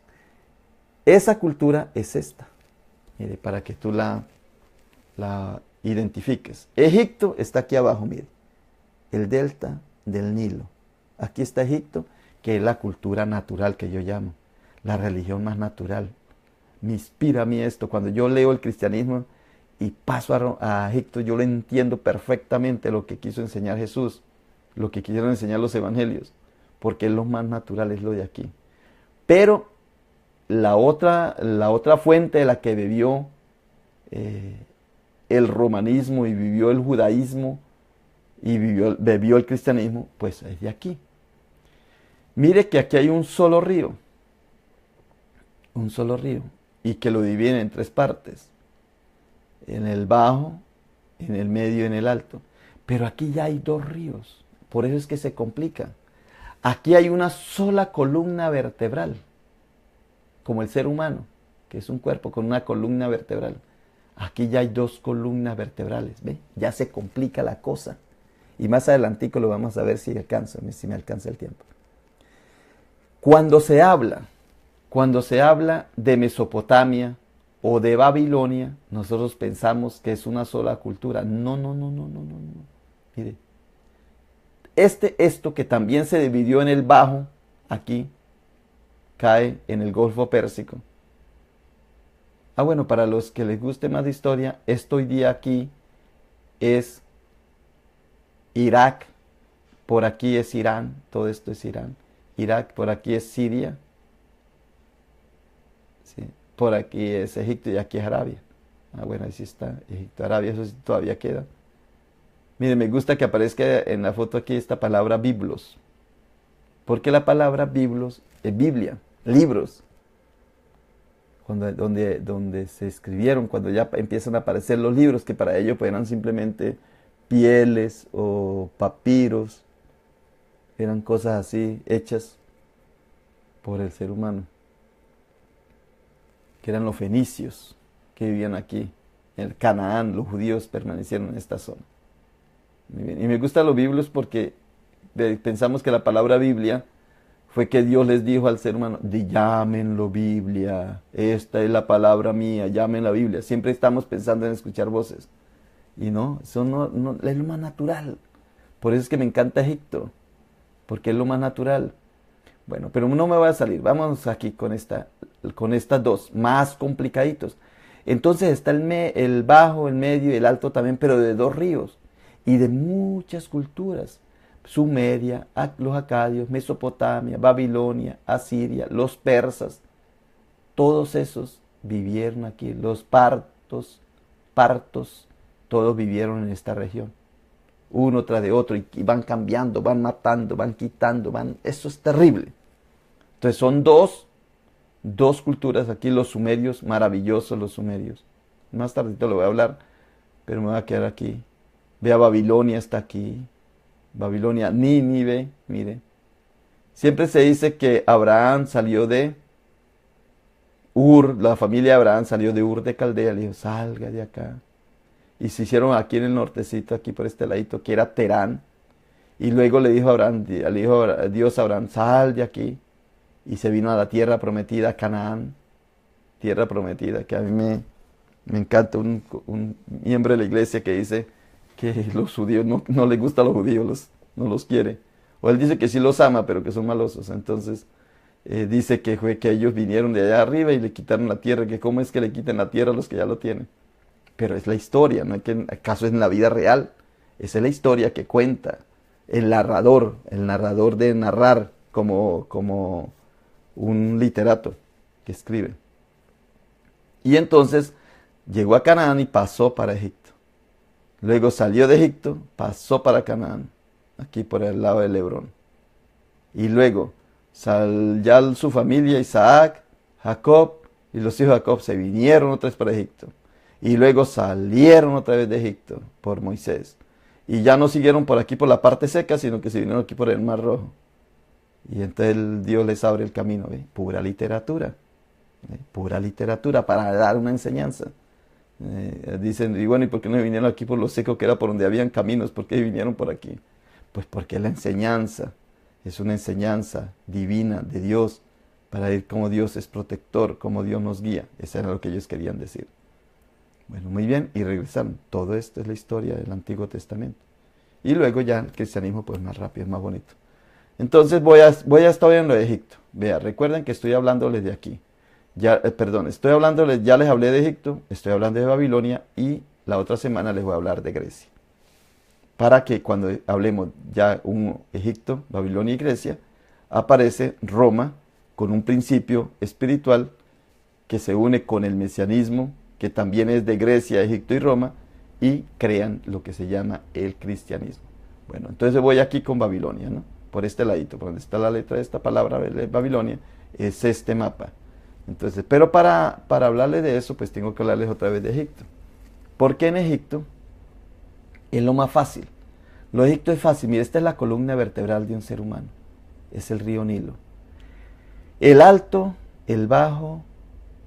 Esa cultura es esta, mire, para que tú la identifiques. Egipto está aquí abajo, mire, el delta del Nilo. Aquí está Egipto, que es la cultura natural que yo llamo, la religión más natural. Me inspira a mí esto. Cuando yo leo el cristianismo y paso a Egipto, yo lo entiendo perfectamente lo que quiso enseñar Jesús, lo que quisieron enseñar los evangelios, porque es lo más natural, es lo de aquí. Pero la otra fuente de la que bebió el romanismo y vivió el judaísmo y bebió el cristianismo, pues es de aquí. Mire que aquí hay un solo río, y que lo dividen en 3 partes, en el bajo, en el medio y en el alto. Pero aquí ya hay 2 ríos, por eso es que se complica. Aquí hay una sola columna vertebral, como el ser humano, que es un cuerpo con una columna vertebral. Aquí ya hay 2 columnas vertebrales, ¿ve? Ya se complica la cosa. Y más adelantico lo vamos a ver si me alcanza el tiempo. Cuando se habla de Mesopotamia o de Babilonia, nosotros pensamos que es una sola cultura. No. Mire, esto que también se dividió en el bajo, aquí, cae en el Golfo Pérsico. Bueno, para los que les guste más de historia, esto hoy día aquí es Irak, por aquí es Irán, todo esto es Irán, Irak, por aquí es Siria, ¿sí? Por aquí es Egipto y aquí es Arabia. Ah, bueno, ahí sí está, Egipto, Arabia, eso sí todavía queda. Mire, me gusta que aparezca en la foto aquí esta palabra biblos. Porque la palabra biblos es Biblia, libros. Donde se escribieron, cuando ya empiezan a aparecer los libros, que para ellos pues, eran simplemente pieles o papiros, eran cosas así hechas por el ser humano, que eran los fenicios que vivían aquí, en el Canaán, los judíos permanecieron en esta zona. Muy bien. Y me gustan los biblos porque pensamos que la palabra Biblia fue que Dios les dijo al ser humano, llámenlo Biblia, esta es la palabra mía, llamen la Biblia. Siempre estamos pensando en escuchar voces. Y no, eso no es lo más natural. Por eso es que me encanta Egipto, porque es lo más natural. Bueno, pero no me voy a salir. Vamos aquí con estas dos, más complicaditos. Entonces está el bajo, el medio y el alto también, pero de dos ríos y de muchas culturas. Sumeria, los acadios, Mesopotamia, Babilonia, Asiria, los persas, todos esos vivieron aquí, los partos, todos vivieron en esta región, uno tras de otro, y van cambiando, van matando, van quitando, eso es terrible. Entonces son dos culturas aquí, los sumerios, maravillosos los sumerios. Más tardito lo voy a hablar, pero me voy a quedar aquí. Vea, Babilonia está aquí. Babilonia, Nínive, mire. Siempre se dice que Abraham salió de Ur, la familia de Abraham salió de Ur de Caldea, le dijo, salga de acá. Y se hicieron aquí en el nortecito, aquí por este ladito, que era Terán. Y luego le dijo Dios a Abraham, sal de aquí. Y se vino a la tierra prometida, Canaán, tierra prometida, que a mí me encanta un miembro de la iglesia que dice que los judíos no les gusta a los judíos, no los quiere. O él dice que sí los ama, pero que son malosos. Entonces dice que fue que ellos vinieron de allá arriba y le quitaron la tierra, que cómo es que le quiten la tierra a los que ya lo tienen. Pero es la historia, no es que acaso es en la vida real. Esa es la historia que cuenta el narrador de narrar como un literato que escribe. Y entonces llegó a Canaán y pasó para Egipto. Luego salió de Egipto, pasó para Canaán, aquí por el lado del Hebrón. Y luego ya su familia, Isaac, Jacob y los hijos de Jacob se vinieron otra vez para Egipto. Y luego salieron otra vez de Egipto por Moisés. Y ya no siguieron por aquí por la parte seca, sino que se vinieron aquí por el Mar Rojo. Y entonces Dios les abre el camino, ¿ve? Pura literatura para dar una enseñanza. Dicen, y bueno, ¿y por qué no vinieron aquí por lo seco que era por donde habían caminos? ¿Por qué vinieron por aquí? Pues porque la enseñanza es una enseñanza divina de Dios para ver cómo Dios es protector, cómo Dios nos guía. Eso era lo que ellos querían decir. Bueno, muy bien, y regresaron. Todo esto es la historia del Antiguo Testamento. Y luego ya el cristianismo pues más rápido, es más bonito. Entonces voy a estar en lo de Egipto. Vea, recuerden que estoy hablándoles de aquí. Ya les hablé de Egipto, estoy hablando de Babilonia y la otra semana les voy a hablar de Grecia. Para que cuando hablemos ya Egipto, Babilonia y Grecia, aparece Roma con un principio espiritual que se une con el mesianismo, que también es de Grecia, Egipto y Roma, y crean lo que se llama el cristianismo. Bueno, entonces voy aquí con Babilonia, ¿no? Por este ladito, por donde está la letra de esta palabra, Babilonia, es este mapa. Entonces, pero para hablarles de eso, pues tengo que hablarles otra vez de Egipto. Porque en Egipto es lo más fácil. Lo de Egipto es fácil. Mira, esta es la columna vertebral de un ser humano. Es el río Nilo. El alto, el bajo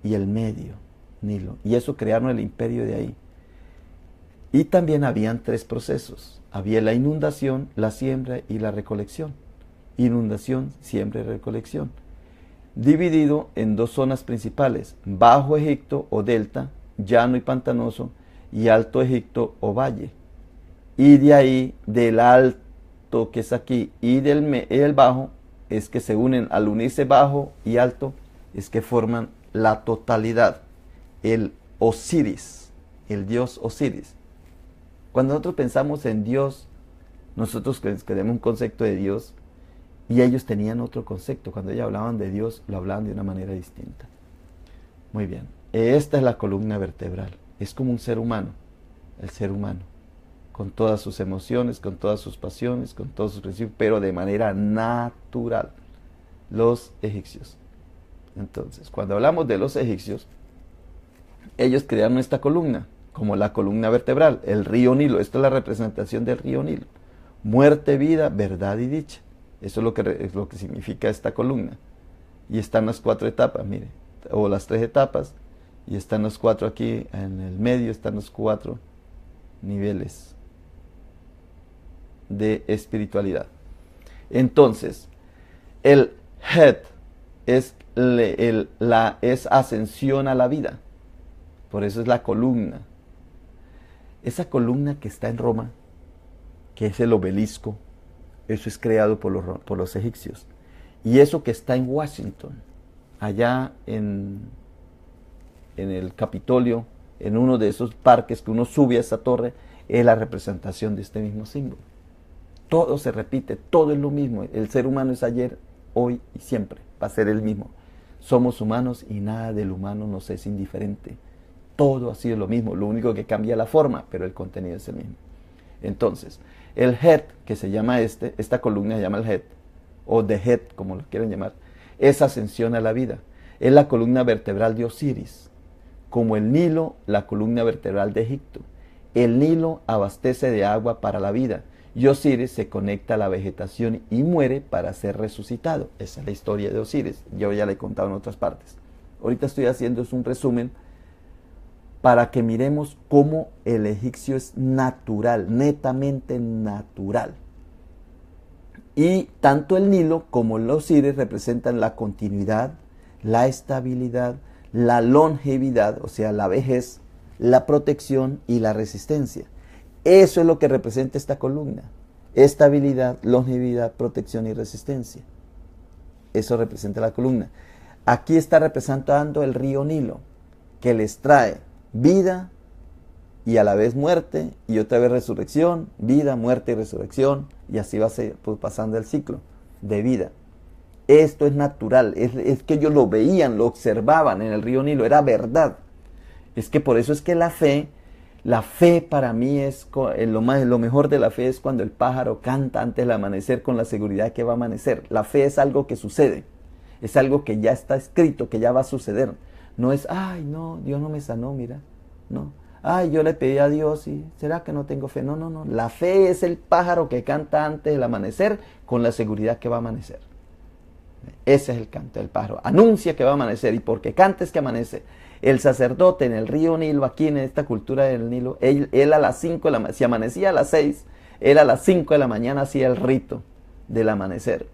y el medio, Nilo. Y eso crearon el imperio de ahí. Y también habían tres procesos. Había la inundación, la siembra y la recolección. Inundación, siembra y recolección. Dividido en dos zonas principales, Bajo Egipto o delta, llano y pantanoso, y Alto Egipto o valle. Y de ahí, del alto que es aquí y del bajo, es que se unen. Al unirse bajo y alto, es que forman la totalidad, el Osiris, el dios Osiris. Cuando nosotros pensamos en Dios, nosotros tenemos un concepto de Dios Y ellos tenían otro concepto. Cuando ellos hablaban de Dios, lo hablaban de una manera distinta. Muy bien. Esta es la columna vertebral. Es como un ser humano. El ser humano. Con todas sus emociones, con todas sus pasiones, con todos sus principios, pero de manera natural. Los egipcios. Entonces, cuando hablamos de los egipcios, ellos crearon esta columna, como la columna vertebral, el río Nilo. Esta es la representación del río Nilo. Muerte, vida, verdad y dicha. Eso es lo que significa esta columna. Y están las 4 etapas, mire, o las 3 etapas, y están los 4 aquí, en el medio están los 4 niveles de espiritualidad. Entonces, el head es ascensión a la vida. Por eso es la columna. Esa columna que está en Roma, que es el obelisco, eso es creado por los egipcios. Y eso que está en Washington, allá en el Capitolio, en uno de esos parques que uno sube a esa torre, es la representación de este mismo símbolo. Todo se repite, todo es lo mismo. El ser humano es ayer, hoy y siempre. Va a ser el mismo. Somos humanos y nada del humano nos es indiferente. Todo ha sido lo mismo. Lo único que cambia la forma, pero el contenido es el mismo. Entonces, el head, que se llama esta columna se llama el head, o the head, como lo quieran llamar, es ascensión a la vida. Es la columna vertebral de Osiris. Como el Nilo, la columna vertebral de Egipto. El Nilo abastece de agua para la vida. Y Osiris se conecta a la vegetación y muere para ser resucitado. Esa es la historia de Osiris. Yo ya la he contado en otras partes. Ahorita estoy haciendo un resumen para que miremos cómo el egipcio es natural, netamente natural. Y tanto el Nilo como el Osiris representan la continuidad, la estabilidad, la longevidad, o sea, la vejez, la protección y la resistencia. Eso es lo que representa esta columna. Estabilidad, longevidad, protección y resistencia. Eso representa la columna. Aquí está representando el río Nilo, que les trae vida y a la vez muerte, y otra vez resurrección, vida, muerte y resurrección, y así va pasando el ciclo de vida. Esto es natural, es que ellos lo veían, lo observaban en el río Nilo, era verdad. Es que por eso es que la fe para mí es lo mejor de la fe es cuando el pájaro canta antes del amanecer con la seguridad que va a amanecer. La fe es algo que sucede, es algo que ya está escrito, que ya va a suceder. No es, ay, no, Dios no me sanó, mira, no. Ay, yo le pedí a Dios y ¿será que no tengo fe? No, no, no. La fe es el pájaro que canta antes del amanecer con la seguridad que va a amanecer. Ese es el canto del pájaro. Anuncia que va a amanecer y porque canta es que amanece. El sacerdote en el río Nilo, aquí en esta cultura del Nilo, él a las 5 de la mañana, si amanecía a las 6, él a las 5 de la mañana hacía el rito del amanecer.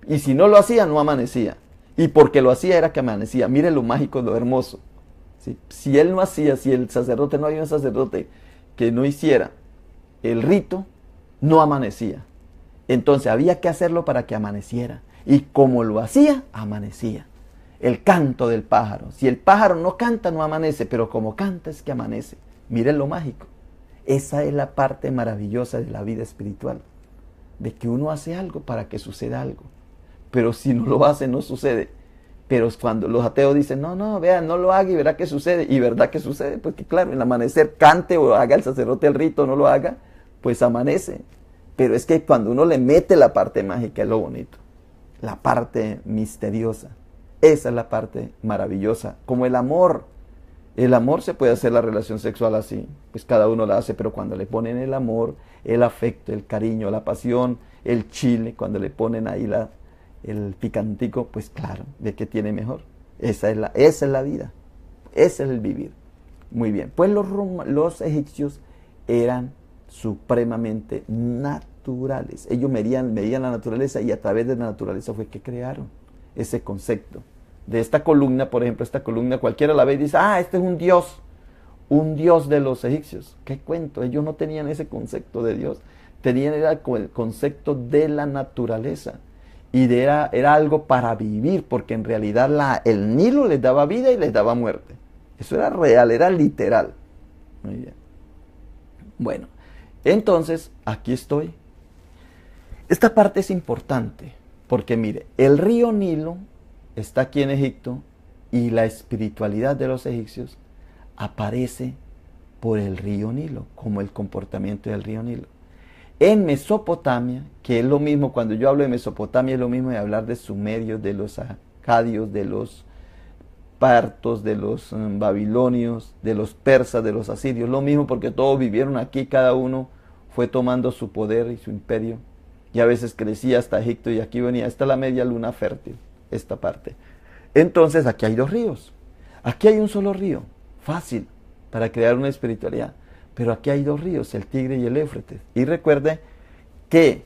Y si no lo hacía, no amanecía. Y porque lo hacía era que amanecía. Miren lo mágico, lo hermoso. ¿Sí? Si él no hacía, si el sacerdote, no había un sacerdote que no hiciera el rito, no amanecía. Entonces había que hacerlo para que amaneciera. Y como lo hacía, amanecía. El canto del pájaro. Si el pájaro no canta, no amanece, pero como canta es que amanece. Miren lo mágico. Esa es la parte maravillosa de la vida espiritual. De que uno hace algo para que suceda algo. Pero si no lo hace, no sucede. Pero cuando los ateos dicen, no, no, vean, no lo haga y verá que sucede. Y verdad que sucede, porque claro, el amanecer cante o haga el sacerdote el rito, no lo haga, pues amanece. Pero es que cuando uno le mete la parte mágica es lo bonito. La parte misteriosa. Esa es la parte maravillosa. Como el amor. El amor se puede hacer la relación sexual así. Pues cada uno la hace, pero cuando le ponen el amor, el afecto, el cariño, la pasión, el chile, cuando le ponen ahí el picantico, pues claro, ¿de qué tiene mejor? Esa es la vida. Ese es el vivir. Muy bien. Pues los egipcios eran supremamente naturales. Ellos medían la naturaleza y a través de la naturaleza fue que crearon ese concepto. De esta columna, por ejemplo, esta columna cualquiera la ve y dice, este es un dios de los egipcios. ¿Qué cuento? Ellos no tenían ese concepto de Dios. Tenían el concepto de la naturaleza. Y era algo para vivir, porque en realidad el Nilo les daba vida y les daba muerte. Eso era real, era literal. Muy bien. Bueno, entonces, aquí estoy. Esta parte es importante, Porque mire, el río Nilo está aquí en Egipto y la espiritualidad de los egipcios aparece por el río Nilo, como el comportamiento del río Nilo. En Mesopotamia, que es lo mismo, cuando yo hablo de Mesopotamia es lo mismo de hablar de sumerios, de los acadios, de los partos, de los babilonios, de los persas, de los asirios, lo mismo porque todos vivieron aquí, cada uno fue tomando su poder y su imperio, y a veces crecía hasta Egipto y aquí venía, esta es la media luna fértil, esta parte. Entonces aquí hay dos ríos, aquí hay un solo río, fácil para crear una espiritualidad, pero aquí hay dos ríos, el Tigre y el Éufrates. Y recuerde que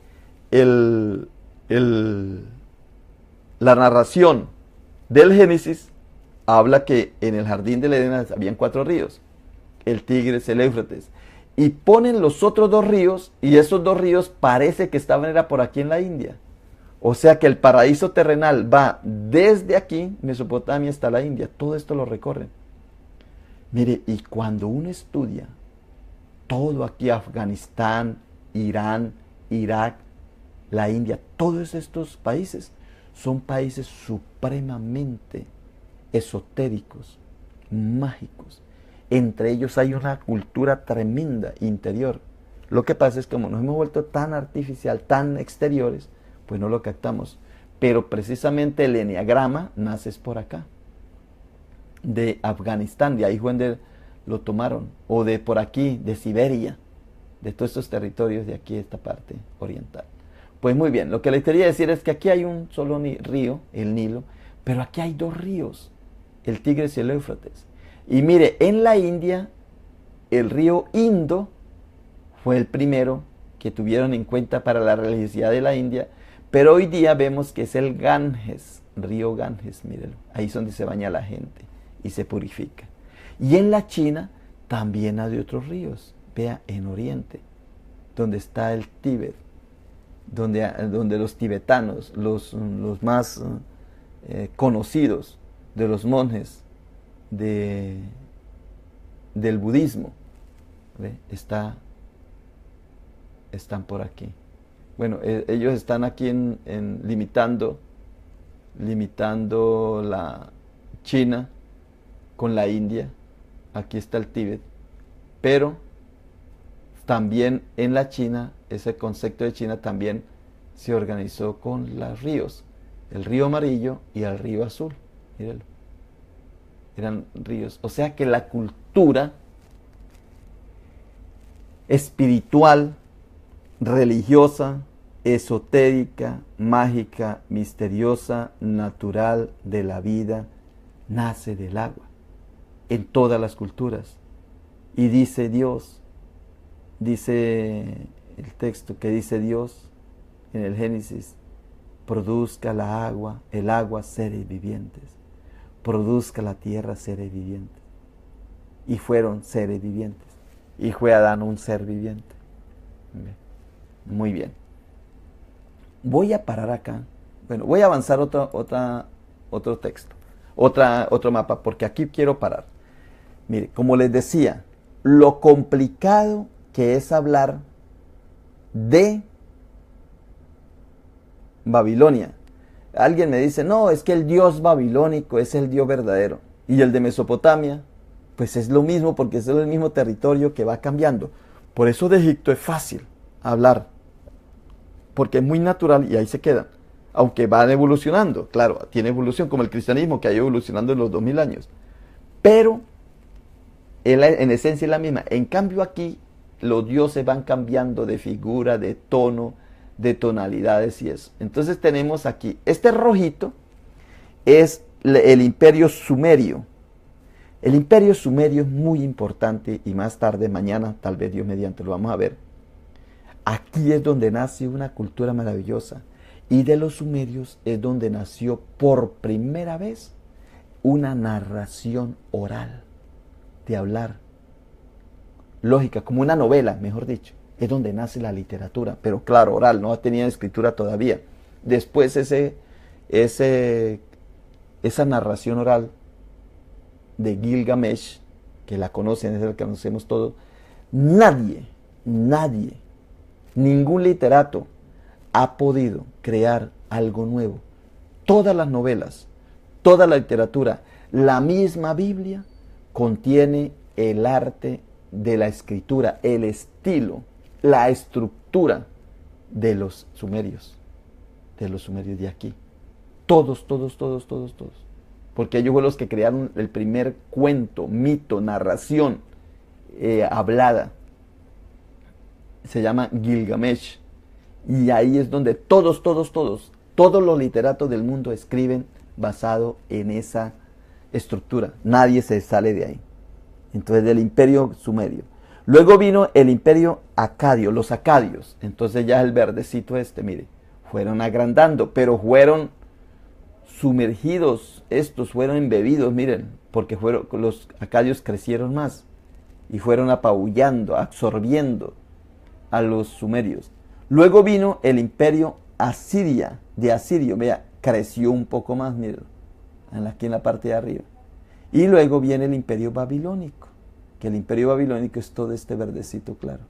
la narración del Génesis habla que en el jardín del Edén habían 4 ríos, el Tigris, el Éufrates, y ponen los otros 2 ríos, y esos 2 ríos parece que estaban era por aquí en la India. O sea que el paraíso terrenal va desde aquí, Mesopotamia, hasta la India. Todo esto lo recorren. Mire, y cuando uno estudia todo aquí, Afganistán, Irán, Irak, la India, todos estos países son países supremamente esotéricos, mágicos. Entre ellos hay una cultura tremenda interior. Lo que pasa es que como nos hemos vuelto tan artificial, tan exteriores, pues no lo captamos. Pero precisamente el enneagrama nace por acá, de Afganistán, de ahí fue donde lo tomaron, o de por aquí, de Siberia, de todos estos territorios de aquí, esta parte oriental. Pues muy bien, lo que les quería decir es que aquí hay un solo río, el Nilo, pero aquí hay 2 ríos, el Tigris y el Éufrates. Y mire, en la India, el río Indo fue el primero que tuvieron en cuenta para la religiosidad de la India, pero hoy día vemos que es el Ganges, río Ganges, mírelo, ahí es donde se baña la gente y se purifica. Y en la China también hay otros ríos, vea, en Oriente, donde está el Tíbet, donde los tibetanos, los más conocidos de los monjes del budismo, ¿ve? Están por aquí. Bueno, ellos están aquí limitando la China con la India. Aquí está el Tíbet, pero también en la China, ese concepto de China también se organizó con los ríos, el río amarillo y el río azul, mírenlo, eran ríos, o sea que la cultura espiritual, religiosa, esotérica, mágica, misteriosa, natural de la vida, nace del agua, en todas las culturas. Y dice Dios, dice el texto que dice Dios en el Génesis, produzca el agua seres vivientes, produzca la tierra seres vivientes. Y fueron seres vivientes. Y fue Adán un ser viviente. Muy bien. Voy a parar acá. Bueno, voy a avanzar otro texto, otro mapa, porque aquí quiero parar. Mire, como les decía, lo complicado que es hablar de Babilonia. Alguien me dice, no, es que el dios babilónico es el dios verdadero. Y el de Mesopotamia, pues es lo mismo porque es el mismo territorio que va cambiando. Por eso de Egipto es fácil hablar, porque es muy natural y ahí se quedan. Aunque van evolucionando, claro, tiene evolución como el cristianismo que ha ido evolucionando en los 2000 años. Pero en esencia es la misma. En cambio aquí los dioses van cambiando de figura, de tono, de tonalidades y eso. Entonces tenemos aquí, este rojito es el imperio sumerio. El imperio sumerio es muy importante y más tarde, mañana, tal vez Dios mediante, lo vamos a ver. Aquí es donde nace una cultura maravillosa. Y de los sumerios es donde nació por primera vez una narración oral, de hablar, lógica, como una novela, mejor dicho. Es donde nace la literatura, pero claro, oral, no tenía escritura todavía. Después esa narración oral de Gilgamesh, que la conocen, es la que conocemos todos, nadie, ningún literato ha podido crear algo nuevo. Todas las novelas, toda la literatura, la misma Biblia contiene el arte de la escritura, el estilo, la estructura de los sumerios de aquí. Todos. Porque ellos fueron los que crearon el primer cuento, mito, narración hablada. Se llama Gilgamesh. Y ahí es donde todos los literatos del mundo escriben basado en esa estructura. Nadie se sale de ahí. Entonces, del imperio sumerio. Luego vino el imperio acadio, los acadios. Entonces ya el verdecito mire, fueron agrandando, pero fueron sumergidos, estos fueron embebidos, miren, porque los acadios crecieron más y fueron apabullando, absorbiendo a los sumerios. Luego vino el imperio de Asirio, vea, creció un poco más, miren, aquí en la parte de arriba. Y luego viene el imperio babilónico, que el imperio babilónico es todo este verdecito claro.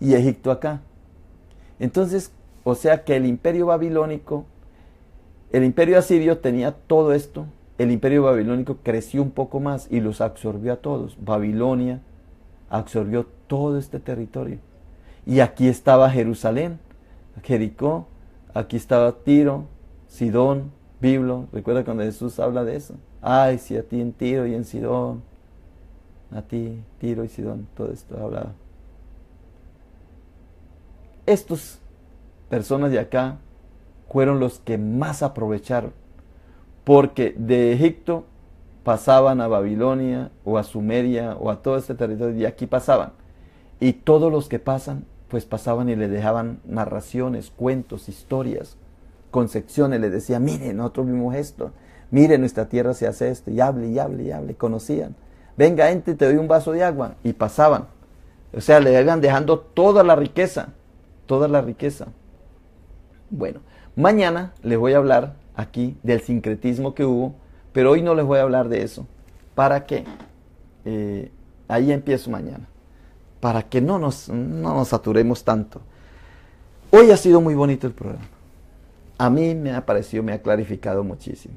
Y Egipto acá. Entonces, o sea que el imperio babilónico, el imperio asirio tenía todo esto, el imperio babilónico creció un poco más y los absorbió a todos. Babilonia absorbió todo este territorio. Y aquí estaba Jerusalén, Jericó, aquí estaba Tiro, Sidón, Biblo. ¿Recuerda cuando Jesús habla de eso? Ay, si a ti en Tiro y en Sidón, a ti, Tiro y Sidón, todo esto hablaba. Estos personas de acá fueron los que más aprovecharon, porque de Egipto pasaban a Babilonia o a Sumeria o a todo este territorio y aquí pasaban. Y todos los que pasan, pues pasaban y les dejaban narraciones, cuentos, historias, concepciones. Les decían, miren, nosotros vimos esto, miren, nuestra tierra se hace esto, y hable, conocían. Venga, gente, te doy un vaso de agua, y pasaban. O sea, le iban dejando toda la riqueza. Bueno, mañana les voy a hablar aquí del sincretismo que hubo, pero hoy no les voy a hablar de eso. ¿Para qué? Ahí empiezo mañana. Para que no nos saturemos tanto. Hoy ha sido muy bonito el programa. A mí me ha parecido, me ha clarificado muchísimo.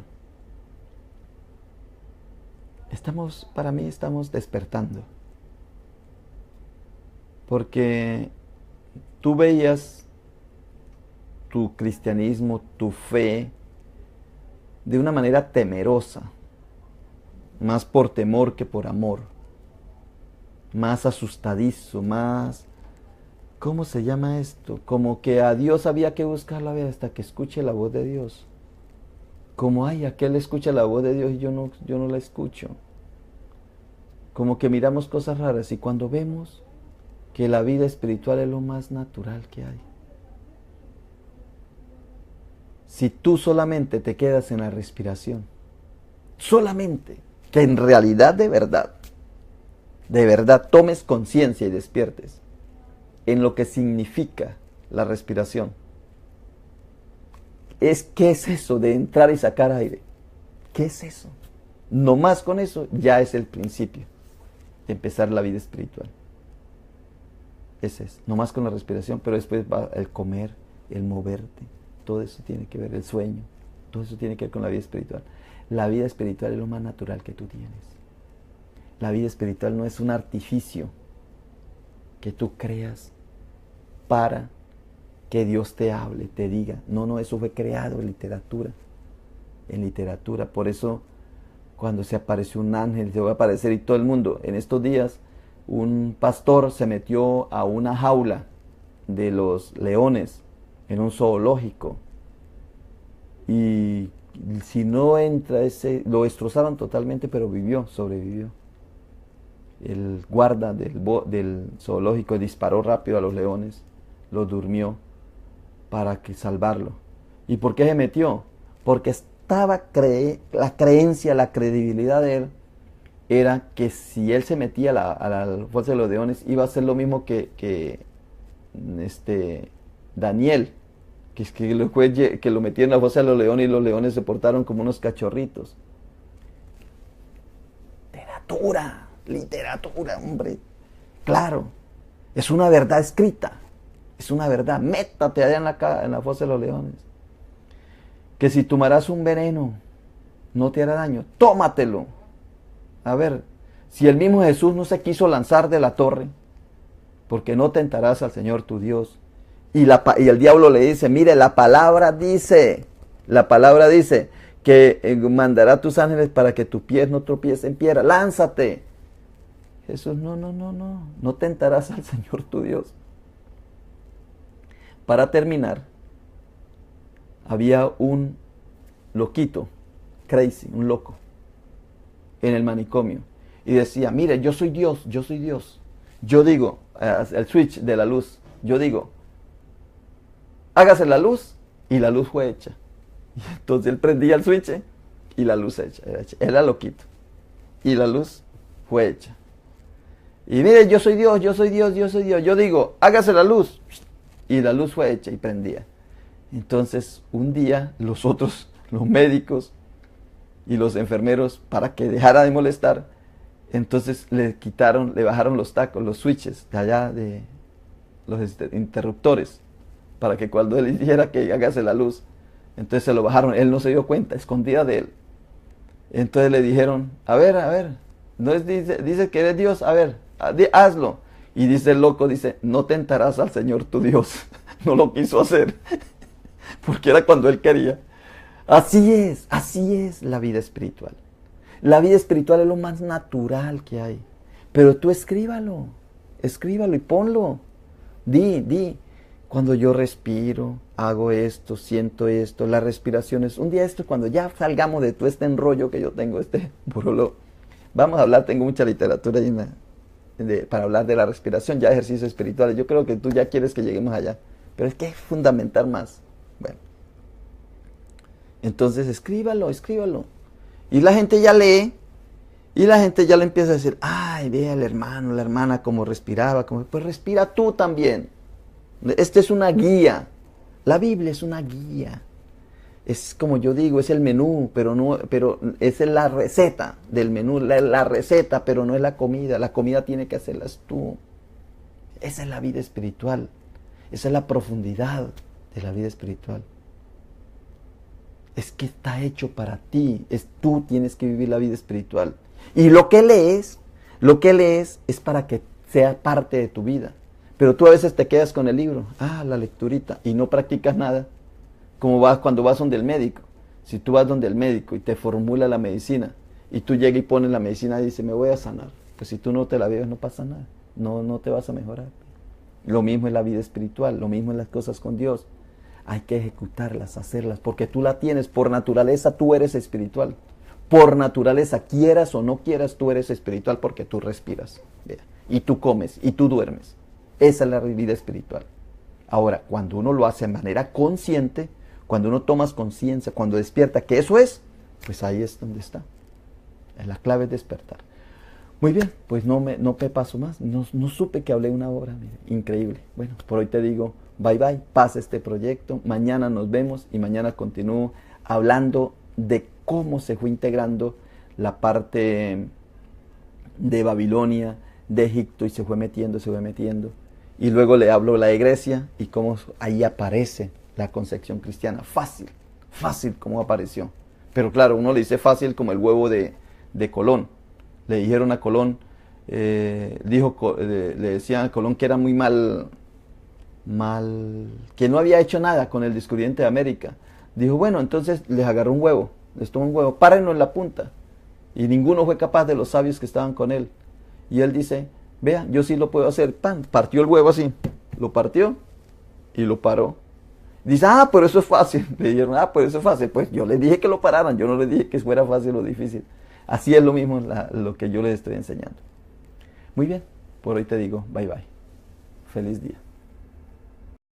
Para mí estamos despertando. Porque tú veías tu cristianismo, tu fe, de una manera temerosa, más por temor que por amor, más asustadizo, más, ¿cómo se llama esto? Como que a Dios había que buscarla hasta que escuche la voz de Dios. Como, ay, aquel escucha la voz de Dios y yo no la escucho. Como que miramos cosas raras y cuando vemos que la vida espiritual es lo más natural que hay. Si tú solamente te quedas en la respiración, solamente, que en realidad de verdad tomes conciencia y despiertes en lo que significa la respiración. ¿Qué es eso de entrar y sacar aire? ¿Qué es eso? Nomás con eso ya es el principio de empezar la vida espiritual. Ese es, nomás con la respiración, pero después va el comer, el moverte, todo eso tiene que ver, el sueño, todo eso tiene que ver con la vida espiritual. La vida espiritual es lo más natural que tú tienes. La vida espiritual no es un artificio que tú creas para que Dios te hable, te diga. No, eso fue creado en literatura. En literatura. Por eso, cuando se apareció un ángel, se va a aparecer y todo el mundo. En estos días, un pastor se metió a una jaula de los leones en un zoológico. Y si no entra lo destrozaron totalmente, pero sobrevivió. El guarda del zoológico disparó rápido a los leones, los durmió para salvarlo. ¿Y por qué se metió? Porque estaba la creencia, la credibilidad de él era que si él se metía a la fuerza de los leones iba a ser lo mismo que Daniel, que lo metieron en la fosa de los leones y los leones se portaron como unos cachorritos. Literatura, hombre. Claro, es una verdad escrita, es una verdad. Métate allá en la fosa de los leones. que si tomarás un veneno, no te hará daño. Tómatelo. A ver, si el mismo Jesús no se quiso lanzar de la torre, porque no tentarás al Señor tu Dios. Y el diablo le dice, mire, la palabra dice que mandará a tus ángeles para que tus pies no tropiecen en piedra. Lánzate. Jesús, no tentarás al Señor tu Dios. Para terminar, había un loquito, crazy, un loco, en el manicomio. Y decía, mire, yo soy Dios. Yo digo, el switch de la luz, yo digo, hágase la luz, y la luz fue hecha. Y entonces él prendía el switch y la luz hecha. Era loquito. Y la luz fue hecha. Y mire, yo soy Dios. Yo digo, hágase la luz. Y la luz fue hecha y prendía. Entonces, un día, los médicos y los enfermeros, para que dejara de molestar, entonces le bajaron los tacos, los switches de allá, de los interruptores, para que cuando él dijera que hágase la luz, entonces se lo bajaron. Él no se dio cuenta, escondida de él. Entonces le dijeron, a ver, no dice que eres Dios, a ver, hazlo. Y dice el loco, no tentarás al Señor tu Dios. No lo quiso hacer, porque era cuando él quería. Así es la vida espiritual. La vida espiritual es lo más natural que hay. Pero tú escríbalo y ponlo. Di, cuando yo respiro, hago esto, siento esto, las respiraciones. Un día cuando ya salgamos de todo este enrollo que yo tengo, burolo, vamos a hablar, tengo mucha literatura para hablar de la respiración, ya ejercicios espirituales. Yo creo que tú ya quieres que lleguemos allá, pero es que hay que fundamentar más. Bueno, entonces escríbalo. Y la gente ya lee, y la gente ya le empieza a decir, ay, ve al hermano, la hermana, cómo respiraba, pues respira tú también. Esta es una guía. La Biblia es una guía. Es como yo digo, es el menú, pero es la receta del menú, la receta, pero no es la comida. La comida tiene que hacerlas tú. Esa es la vida espiritual. Esa es la profundidad de la vida espiritual. Es que está hecho para ti. Tú tienes que vivir la vida espiritual. Y lo que lees es para que sea parte de tu vida. Pero tú a veces te quedas con el libro, la lecturita, y no practicas nada. Como cuando vas donde el médico. Si tú vas donde el médico y te formula la medicina, y tú llegas y pones la medicina y dices, me voy a sanar. Pues si tú no te la bebes, no pasa nada. No te vas a mejorar. Lo mismo es la vida espiritual, lo mismo en las cosas con Dios. Hay que ejecutarlas, hacerlas, porque tú la tienes. Por naturaleza tú eres espiritual. Por naturaleza, quieras o no quieras, tú eres espiritual porque tú respiras. Y tú comes, y tú duermes. Esa es la vida espiritual. Ahora, cuando uno lo hace de manera consciente, cuando uno toma conciencia, cuando despierta que eso es, pues ahí es donde está. La clave es despertar. Muy bien, pues no paso más. No supe que hablé una hora. Mire, increíble. Bueno, por hoy te digo, bye bye, pasa este proyecto. Mañana nos vemos y mañana continúo hablando de cómo se fue integrando la parte de Babilonia, de Egipto, y se fue metiendo. Y luego le hablo de la iglesia y cómo ahí aparece la concepción cristiana. Fácil como apareció. Pero claro, uno le dice fácil como el huevo de Colón. Le dijeron a Colón, le decían a Colón que era muy mal, que no había hecho nada con el descubrimiento de América. Dijo, bueno, entonces les agarró un huevo, les tomó un huevo, párenlo en la punta. Y ninguno fue capaz de los sabios que estaban con él. Y él dice, vea, yo sí lo puedo hacer. ¡Pam! Partió el huevo así, lo partió y lo paró. Dice, pero eso es fácil. Le dijeron, pero eso es fácil. Pues yo les dije que lo pararan, yo no les dije que fuera fácil o difícil. Así es lo mismo lo que yo les estoy enseñando. Muy bien, por hoy te digo, bye bye. Feliz día.